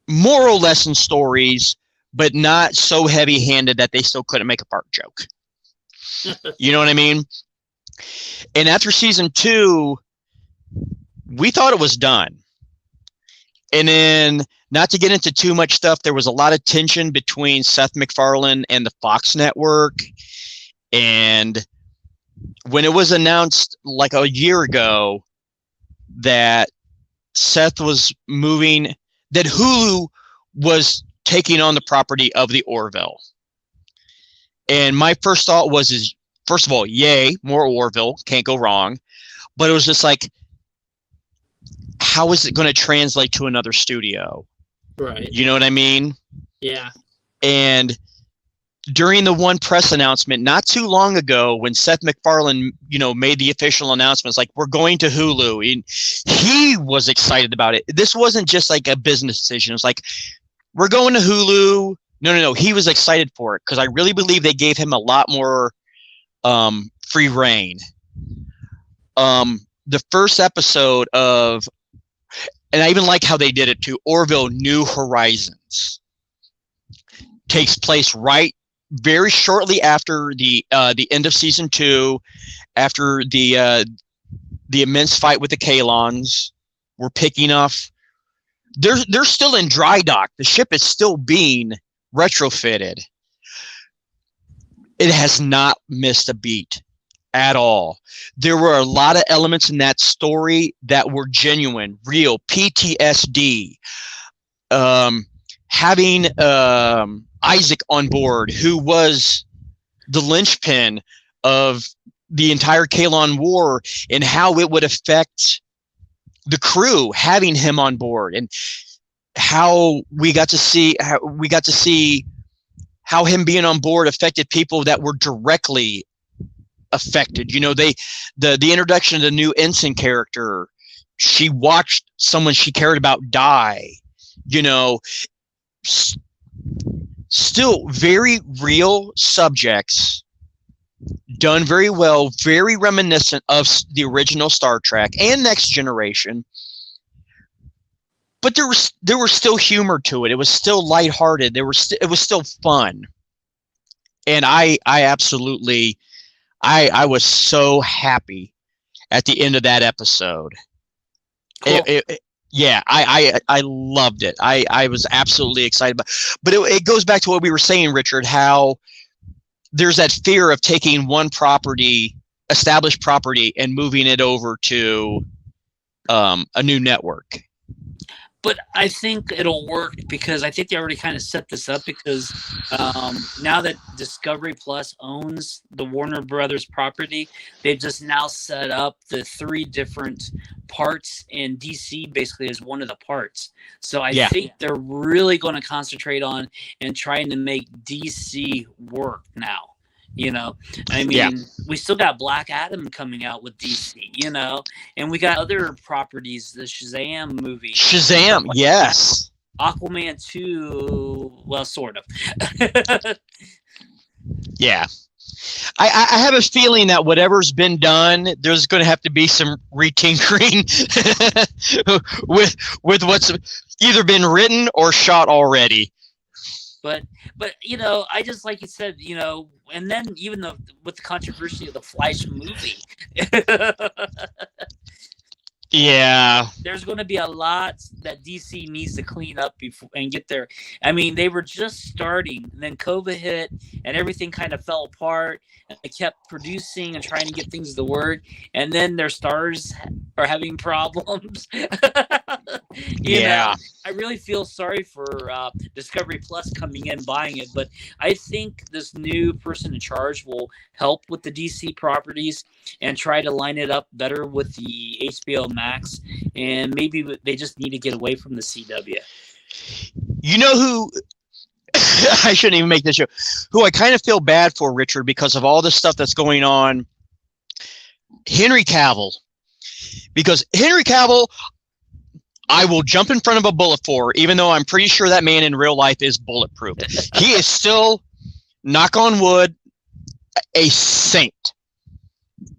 moral lesson stories, but not so heavy-handed that they still couldn't make a fart joke. You know what I mean? And after season 2, we thought it was done. And then, not to get into too much stuff, there was a lot of tension between Seth MacFarlane and the Fox network. And when it was announced like a year ago that Seth was moving, that Hulu was taking on the property of the Orville. And my first thought was, first of all, yay, more Orville, can't go wrong. But it was just like, how is it going to translate to another studio?
Right.
You know what I mean?
Yeah. And
during the one press announcement not too long ago, when Seth MacFarlane, made the official announcements, like, we're going to Hulu, and he was excited about it. This wasn't just like a business decision. It's like, we're going to Hulu. No. He was excited for it because I really believe they gave him a lot more free reign. The first episode of, and I even like how they did it too, Orville New Horizons, takes place very shortly after the end of season 2, after the immense fight with the Kalons. We're picking off. They're still in dry dock. The ship is still being retrofitted. It has not missed a beat. at all. There were a lot of elements in that story that were genuine, real. PTSD. Having Isaac on board, who was the linchpin of the entire Kalon War, and how it would affect the crew, having him on board, and how we got to see how him being on board affected people that were directly affected. You know, the introduction of the new ensign character. She watched someone she cared about die. You know, still very real subjects, done very well, very reminiscent of the original Star Trek and Next Generation. But there was still humor to it. It was still lighthearted. It was still fun. And I absolutely, I was so happy at the end of that episode. Cool. Yeah, I loved it. I was absolutely excited but it goes back to what we were saying, Richard, how there's that fear of taking one property, established property, and moving it over to a new network.
But I think it'll work because I think they already kind of set this up because now that Discovery Plus owns the Warner Brothers property, they've just now set up the 3 different parts, and DC basically is one of the parts. So I think they're really going to concentrate on and trying to make DC work now. You know, I mean, we still got Black Adam coming out with DC, you know, and we got other properties, the Shazam movie.
Shazam, like yes.
Aquaman 2, well, sort of. Yeah.
I have a feeling that whatever's been done, there's going to have to be some retinkering with what's either been written or shot already.
But you know, I just, like you said, you know, and then even with the controversy of the Flash movie,
yeah,
there's going to be a lot that DC needs to clean up before and get there. I mean, they were just starting, and then COVID hit, and everything kind of fell apart. And they kept producing and trying to get things to work, and then their stars are having problems. You know, I really feel sorry for Discovery Plus coming in buying it, but I think this new person in charge will help with the DC properties and try to line it up better with the HBO Max, and maybe they just need to get away from the CW.
You know who I shouldn't even make this show, who I kind of feel bad for, Richard, because of all the stuff that's going on? Henry Cavill. Because Henry Cavill, I will jump in front of a bullet for, even though I'm pretty sure that man in real life is bulletproof. He is still, knock on wood, a saint.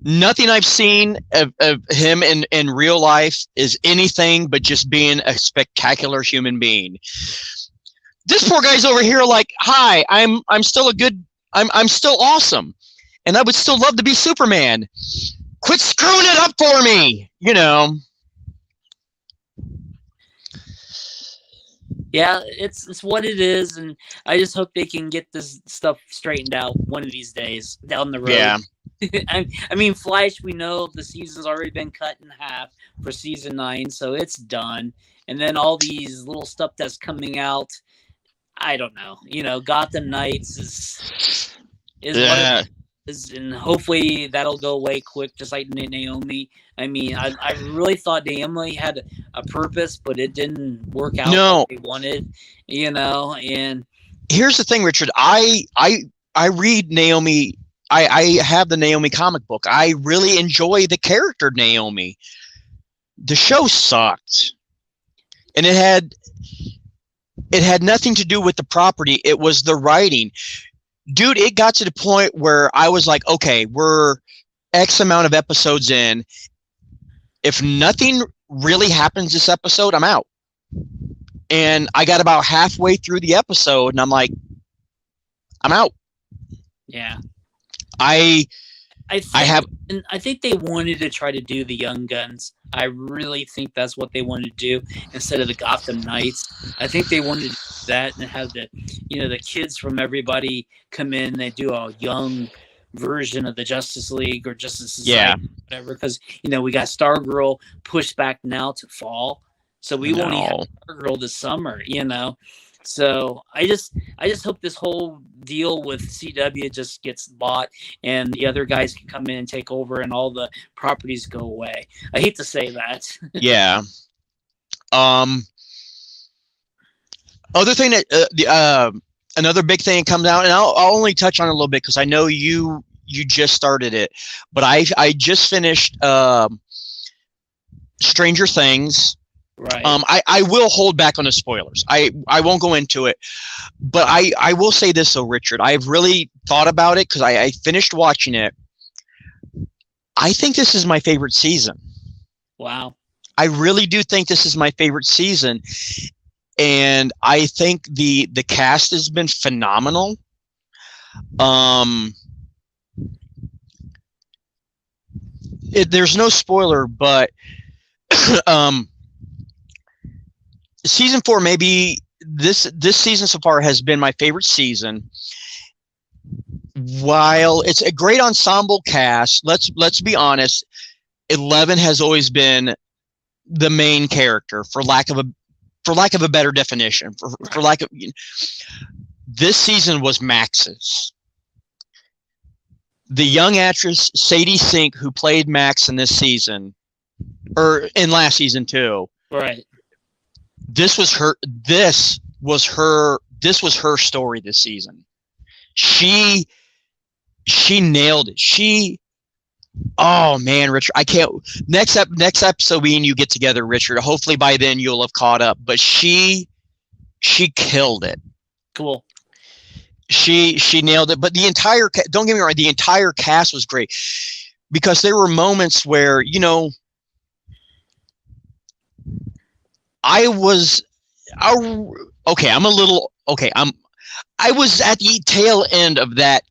Nothing I've seen of him in real life is anything but just being a spectacular human being. This poor guy's over here like, hi, I'm still I'm still awesome, and I would still love to be Superman. Quit screwing it up for me, you know.
Yeah, it's what it is, and I just hope they can get this stuff straightened out one of these days down the road.
Yeah.
I mean, Flash, we know the season's already been cut in half for season 9, so it's done. And then all these little stuff that's coming out, I don't know. You know, Gotham Knights is what it is, and hopefully that'll go away quick, just like Naomi. I mean, I really thought Naomi had a purpose, but it didn't work out like they wanted, you know. And
here's the thing, Richard. I read Naomi. I have the Naomi comic book. I really enjoy the character Naomi. The show sucked, and it had nothing to do with the property. It was the writing. Dude, it got to the point where I was like, okay, we're X amount of episodes in. If nothing really happens this episode, I'm out. And I got about halfway through the episode, and I'm like, I'm out.
Yeah.
I
think they wanted to try to do the Young Guns. I really think that's what they wanted to do instead of the Gotham Knights. I think they wanted to do that and have the kids from everybody come in. They do a young version of the Justice League or Justice Society, whatever. Because we got Stargirl pushed back now to fall, so we won't even have Stargirl this summer. So I just hope this whole deal with CW just gets bought and the other guys can come in and take over and all the properties go away. I hate to say that.
Yeah. Other thing that another big thing that comes out, and I'll only touch on it a little bit because I know you just started it, but I just finished Stranger Things.
Right.
I will hold back on the spoilers. I won't go into it, but I will say this though, Richard. I've really thought about it because I finished watching it. I think this is my favorite season.
Wow.
I really do think this is my favorite season, and I think the cast has been phenomenal. There's no spoiler, but season 4, maybe this season so far has been my favorite season. While it's a great ensemble cast, let's be honest, 11 has always been the main character, for lack of a better definition. For lack of, this season was Max's. The young actress Sadie Sink, who played Max in this season, or in last season too.
Right.
This was her story this season. She nailed it. Oh man, Richard, I can't. Next episode, we and you get together, Richard. Hopefully by then you'll have caught up. But she killed it.
Cool.
She nailed it. But don't get me wrong, the entire cast was great, because there were moments where I was at the tail end of that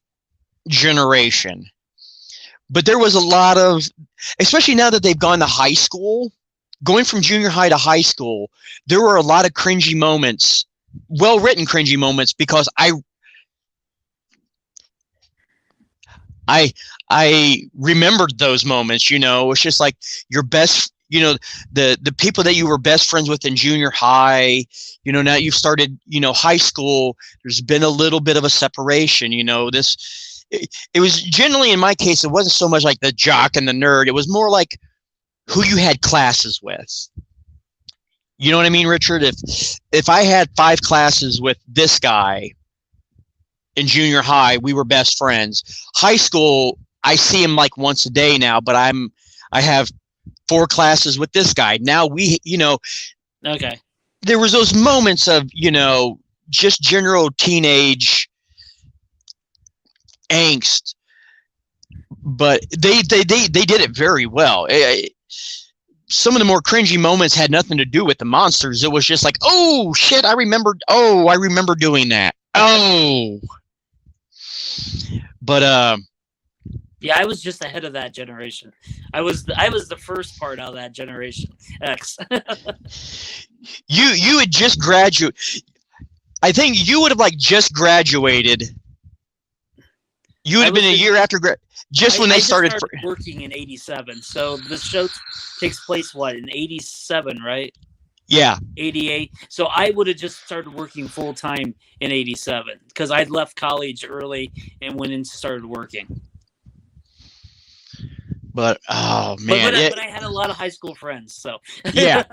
generation. But there was a lot of, especially now that they've gone to high school, going from junior high to high school, there were a lot of cringy moments, well-written cringy moments, because I remembered those moments. It's just like your best, the people that you were best friends with in junior high, now you've started, high school, there's been a little bit of a separation, it was generally, in my case, it wasn't so much like the jock and the nerd. It was more like who you had classes with. You know what I mean, Richard? If I had 5 classes with this guy in junior high, we were best friends. High school, I see him like once a day now, but I have 4 classes with this guy. Now
okay.
There was those moments of, just general teenage angst, but they did it very well. Some of the more cringy moments had nothing to do with the monsters. It was just like, oh shit, I remember doing that. Oh, but
yeah, I was just ahead of that generation. I was the first part of that generation X.
You had just graduated. I think you would have just graduated. You would have been a year after when they started
working in 87. So the show takes place in 87, right?
Yeah.
88. So I would have just started working full time in 87 because I'd left college early and went and started working.
But oh man,
but I had a lot of high school friends, so
yeah.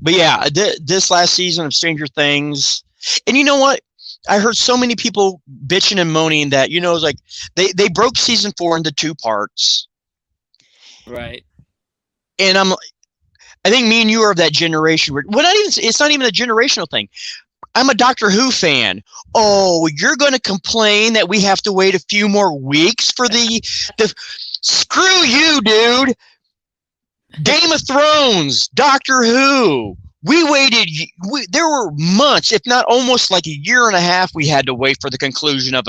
But yeah, this last season of Stranger Things, and you know what? I heard so many people bitching and moaning that they broke season 4 into 2 parts,
right?
And I think me and you are of that generation. It's not even a generational thing. I'm a Doctor Who fan. Oh, you're going to complain that we have to wait a few more weeks for the screw you, dude. Game of Thrones, Doctor Who. We waited. There were months, if not almost like a year and a half, we had to wait for the conclusion of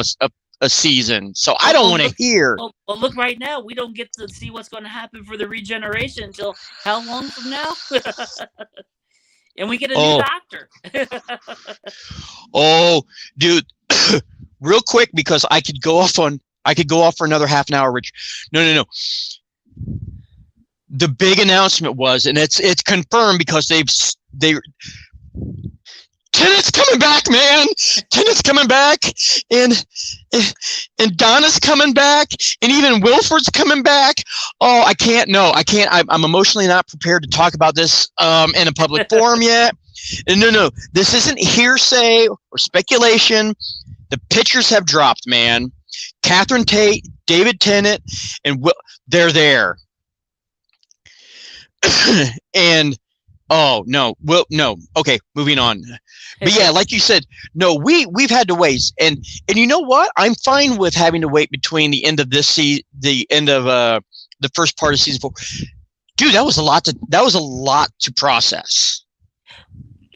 a season. So I don't want to hear.
Well, look, right now we don't get to see what's going to happen for the regeneration until how long from now? And we get a new doctor.
Oh, dude, real quick, because I could go off for another half an hour, Rich. No. The big announcement was, and it's confirmed because Tennant's coming back, man. Tennant's coming back, and Donna's coming back, and even Wilford's coming back. Oh, I can't. I'm emotionally not prepared to talk about this in a public forum yet. No. This isn't hearsay or speculation. The pictures have dropped, man. Catherine Tate, David Tennant, and they're there. And oh no, okay, moving on. But yeah, like you said, no, we've had to wait, and you know what? I'm fine with having to wait between the end of the end of the first part of season 4. Dude, that was a lot to process.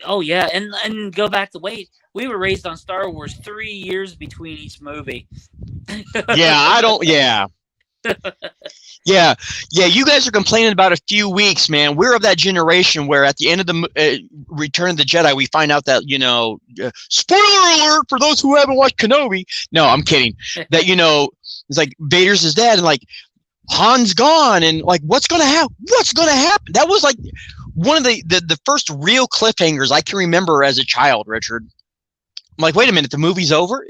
Oh yeah, and go back to wait. We were raised on Star Wars, 3 years between each movie.
Yeah. Yeah, you guys are complaining about a few weeks, man. We're of that generation where at the end of the Return of the Jedi, we find out that, spoiler alert for those who haven't watched Kenobi. No, I'm kidding. That, it's like Vader's his dad, and like Han's gone, and like what's gonna happen? That was like one of the first real cliffhangers I can remember as a child, Richard. I'm like, wait a minute, the movie's over?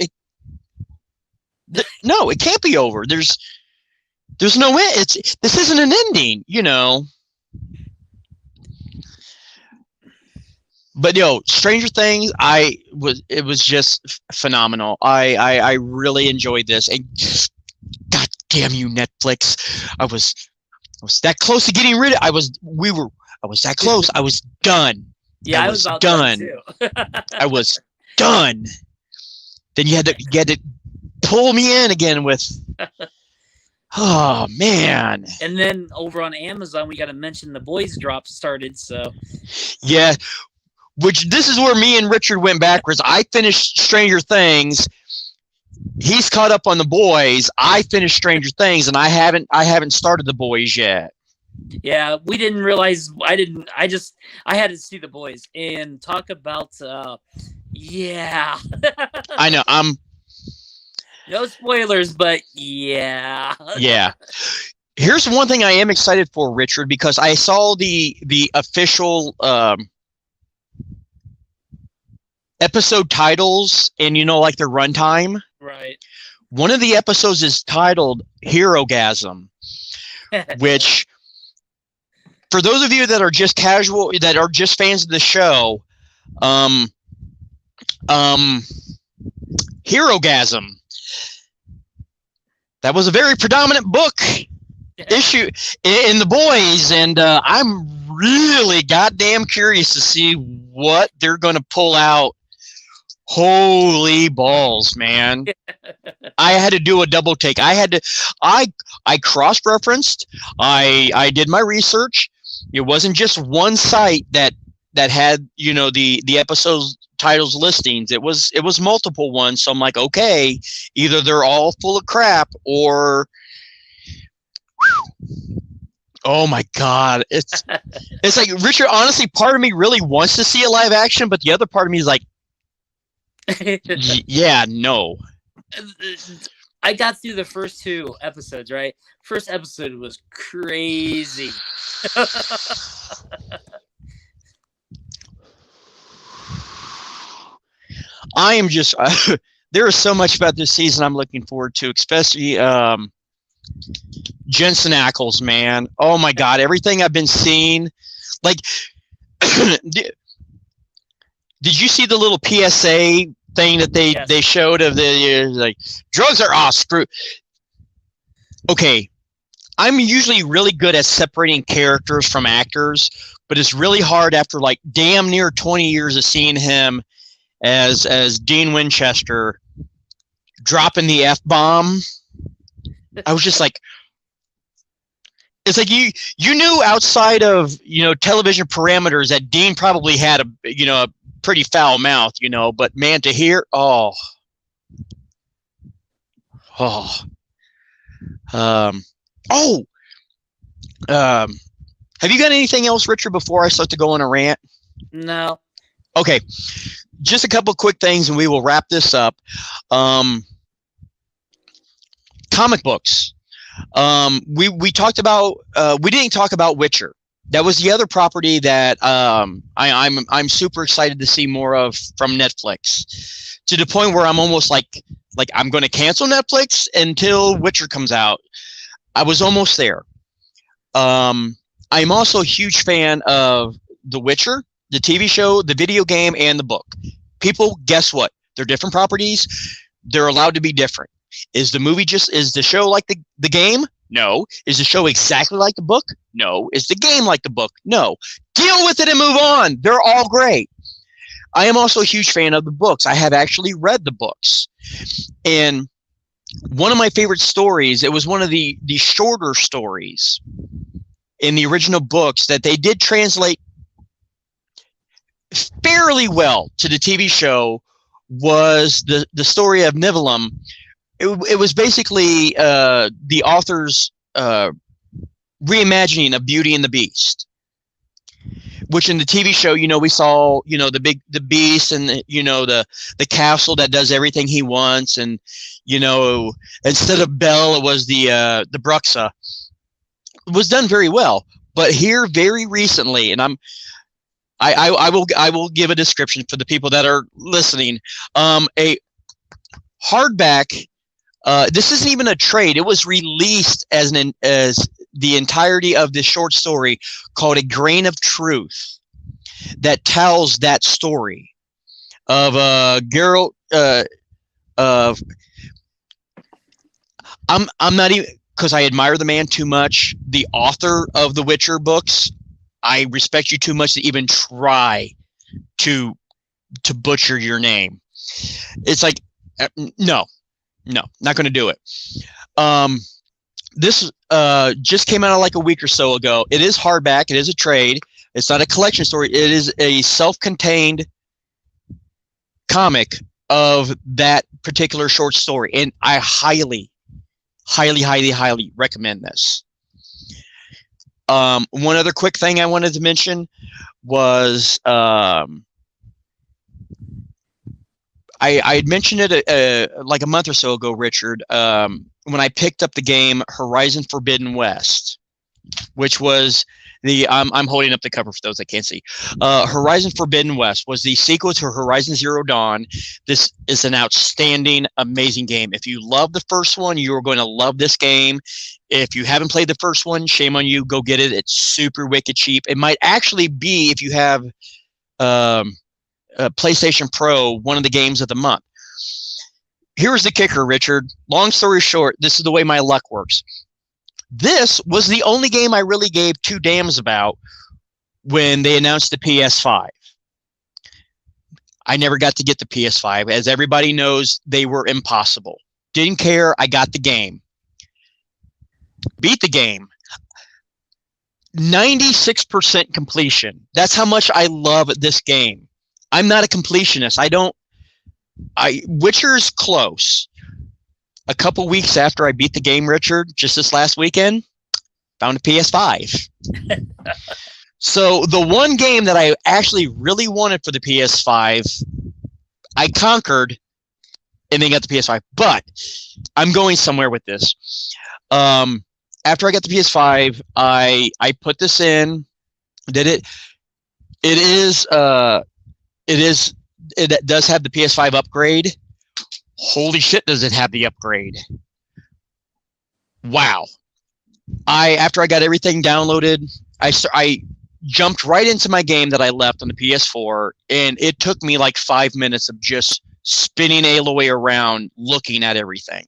No, it can't be over. There's no end. This isn't an ending, But Stranger Things, it was just phenomenal. I really enjoyed this, and God damn you, Netflix! I was that close to getting rid of. I was that close. I was done.
Yeah, I was done too.
I was done. Then you had to pull me in again with. Oh man!
And then over on Amazon, we got to mention The Boys drop started. So
yeah, which this is where me and Richard went backwards. I finished Stranger Things. He's caught up on The Boys. I finished Stranger Things, and I haven't started The Boys yet.
Yeah, we didn't realize. I had to see The Boys and talk about. Yeah.
I know.
No spoilers, but yeah.
Yeah. Here's one thing I am excited for, Richard, because I saw the official episode titles and like their runtime.
Right.
One of the episodes is titled Herogasm, which for those of you that are just casual, that are just fans of the show, Herogasm. That was a very predominant book issue in The Boys, and I'm really goddamn curious to see what they're going to pull out. Holy balls, man. I had to do a double take. I cross-referenced. I did my research. It wasn't just one site that had, the episodes titles listings. It was multiple ones. So I'm like, okay, either they're all full of crap or oh my God. It's like, Richard, honestly, part of me really wants to see a live action, but the other part of me is like, yeah, no.
I got through the first 2 episodes, right? First episode was crazy.
I am just there is so much about this season I'm looking forward to, especially Jensen Ackles, man. Oh my God, everything I've been seeing. Like, did you see the little PSA thing that they showed of the like drugs are screw? Okay, I'm usually really good at separating characters from actors, but it's really hard after like damn near 20 years of seeing him as Dean Winchester dropping the F-bomb. I was just like, it's like you knew outside of television parameters that Dean probably had a pretty foul mouth, but man, to hear have you got anything else, Richard, before I start to go on a rant?
No.
Okay. just a couple quick things, and we will wrap this up. Comic books. We talked about. We didn't talk about Witcher. That was the other property that I'm super excited to see more of from Netflix, to the point where I'm almost like I'm going to cancel Netflix until Witcher comes out. I was almost there. I'm also a huge fan of The Witcher, the TV show, the video game, and the book. People, guess what? They're different properties. They're allowed to be different. Is the show like the game? No. Is the show exactly like the book? No. Is the game like the book? No. Deal with it and move on. They're all great. I am also a huge fan of the books. I have actually read the books. And one of my favorite stories, it was one of the shorter stories in the original books that they did translate fairly well to the TV show, was the story of Nibelheim. It was basically the author's reimagining of Beauty and the Beast, which in the TV show, we saw, the beast and the castle that does everything he wants, and instead of Belle, it was the Bruxa. It was done very well, but here very recently, and I will give a description for the people that are listening. A hardback. This isn't even a trade. It was released as the entirety of this short story called A Grain of Truth, that tells that story of Geralt. I'm not even, because I admire the man too much, the author of the Witcher books. I respect you too much to even try to butcher your name. It's like, no, not going to do it. This just came out like a week or so ago. It is hardback. It is a trade. It's not a collection story. It is a self-contained comic of that particular short story. And I highly, highly, highly, highly recommend this. One other quick thing I wanted to mention was I had mentioned it like a month or so ago, Richard, when I picked up the game Horizon Forbidden West, which was I'm holding up the cover for those that can't see. Horizon Forbidden West was the sequel to Horizon Zero Dawn. This is an outstanding, amazing game. If you love the first one, you're going to love this game. If you haven't played the first one, shame on you. Go get it. It's super wicked cheap. It might actually be, if you have PlayStation Pro, one of the games of the month. Here's the kicker, Richard. Long story short, this is the way my luck works. This was the only game I really gave two damns about when they announced the PS5. I never got to get the PS5. As everybody knows, they were impossible. Didn't care. I got the game. Beat the game. 96% completion. That's how much I love this game. I'm not a completionist. Witcher's close. A couple weeks after I beat the game, Richard, just this last weekend, found a PS5. So the one game that I actually really wanted for the PS5, I conquered and then got the PS5. But I'm going somewhere with this. After I got the PS5, I put this in, did it. It does have the PS5 upgrade. Holy shit, does it have the upgrade? Wow. After I got everything downloaded, I jumped right into my game that I left on the PS4, and it took me like 5 minutes of just spinning Aloy around looking at everything.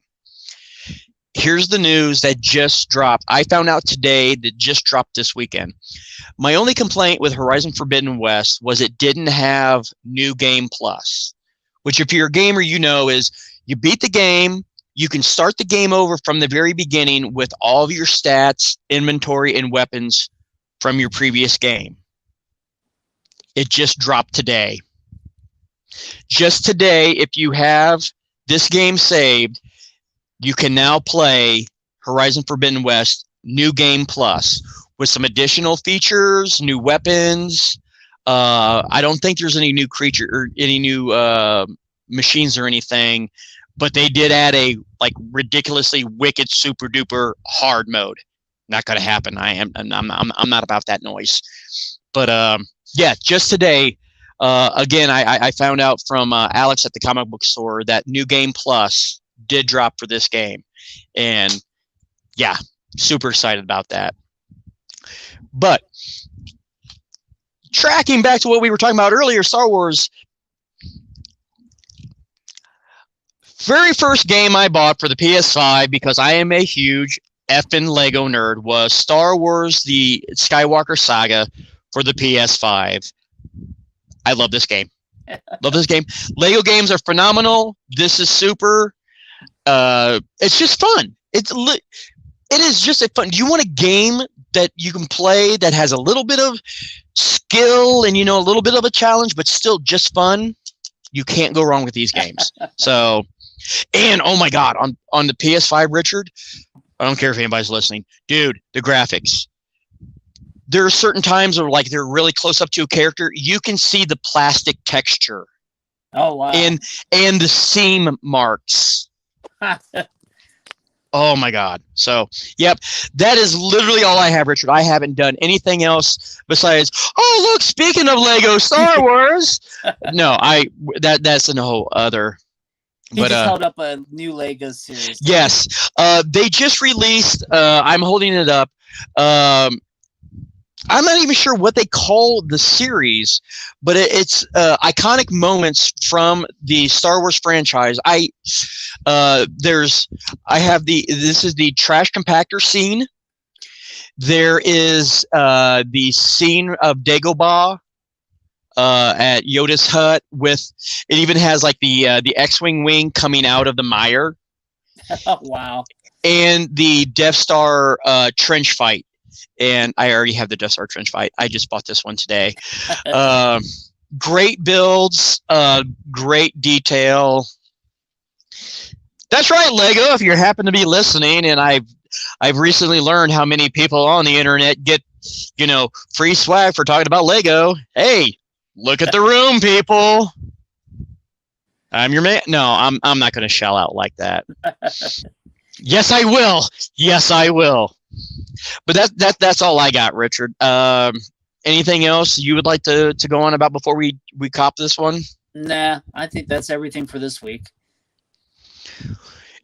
Here's the news that just dropped. I found out today that just dropped this weekend. My only complaint with Horizon Forbidden West was it didn't have New Game Plus, which if you're a gamer, is you beat the game, you can start the game over from the very beginning with all of your stats, inventory, and weapons from your previous game. It just dropped today. Just today, if you have this game saved, you can now play Horizon Forbidden West New Game Plus with some additional features, new weapons. I don't think there's any new creature or any new machines or anything, but they did add a like ridiculously wicked super duper hard mode. Not going to happen. I'm not about that noise. But yeah, just today, again, I found out from Alex at the comic book store that New Game Plus did drop for this game, and yeah, super excited about that. But tracking back to what we were talking about earlier, Star Wars. Very first game I bought for the PS5, because I am a huge effing Lego nerd, was Star Wars The Skywalker Saga for the PS5. I love this game. Love this game. Lego games are phenomenal. This is super. It's just fun. It is just a fun. Do you want a game that you can play that has a little bit of skill and, a little bit of a challenge, but still just fun? You can't go wrong with these games. So, and oh my God, on the PS5, Richard, I don't care if anybody's listening, dude, the graphics. There are certain times where like they're really close up to a character. You can see the plastic texture.
Oh wow.
And the seam marks. Oh my God. So, yep, that is literally all I have, Richard. I haven't done anything else besides, oh, look, speaking of Lego Star Wars. No, that's a whole other.
He just held up a new Lego series.
Yes. They just released, I'm holding it up. I'm not even sure what they call the series, but it's iconic moments from the Star Wars franchise. This is the trash compactor scene. There is the scene of Dagobah at Yoda's hut with, it even has like the X-Wing wing coming out of the mire.
Oh, wow.
And the Death Star trench fight. And I already have the Death Star trench fight. I just bought this one today. Great builds, great detail. That's right, Lego. If you happen to be listening, and I've recently learned how many people on the internet get, free swag for talking about Lego. Hey, look at the room, people. I'm your man. No, I'm not going to shell out like that. Yes, I will. Yes, I will. But that's all I got, Richard. Anything else you would like to go on about before we cop this one?
Nah, I think that's everything for this week.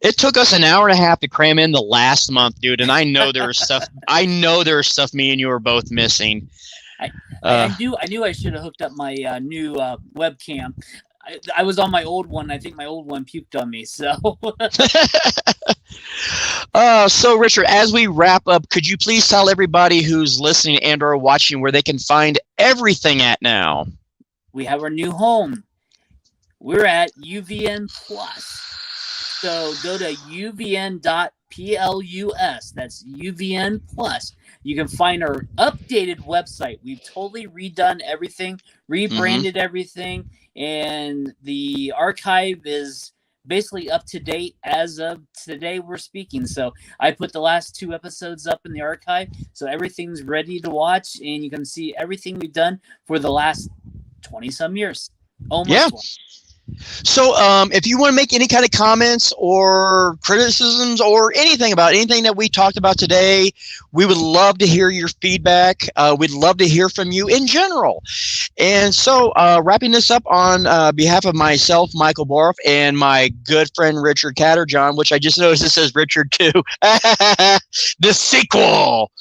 It took us an hour and a half to cram in the last month, dude, and I know there was stuff. I know there was stuff me and you were both missing.
I knew I should have hooked up my new webcam. I was on my old one. I think my old one puked on me. So,
so Richard, as we wrap up, could you please tell everybody who's listening and or watching where they can find everything at now?
We have our new home. We're at UVN Plus. So go to uvn.plus. That's UVN Plus. You can find our updated website. We've totally redone everything, rebranded everything. And the archive is basically up to date as of today we're speaking. So I put the last 2 episodes up in the archive, so everything's ready to watch, and you can see everything we've done for the last 20-some years. Almost.
Yeah. So if you want to make any kind of comments or criticisms or anything about anything that we talked about today, we would love to hear your feedback. We'd love to hear from you in general. And so wrapping this up on behalf of myself, Michael Borff, and my good friend Richard Catterjohn, which I just noticed it says Richard 2. The sequel.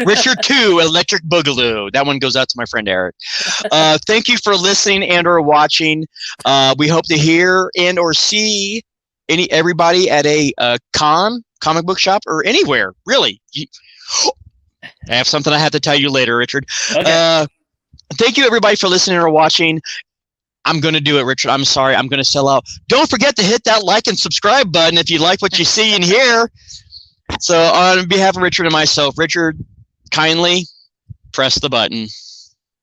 Richard 2, Electric Boogaloo. That one goes out to my friend Eric. Thank you for listening and or watching. We hope to hear and or see everybody at a comic book shop, or anywhere, really. I have something I have to tell you later, Richard. Okay. Thank you, everybody, for listening or watching. I'm going to do it, Richard. I'm sorry. I'm going to sell out. Don't forget to hit that like and subscribe button if you like what you see and hear. So on behalf of Richard and myself, Richard, kindly press the button.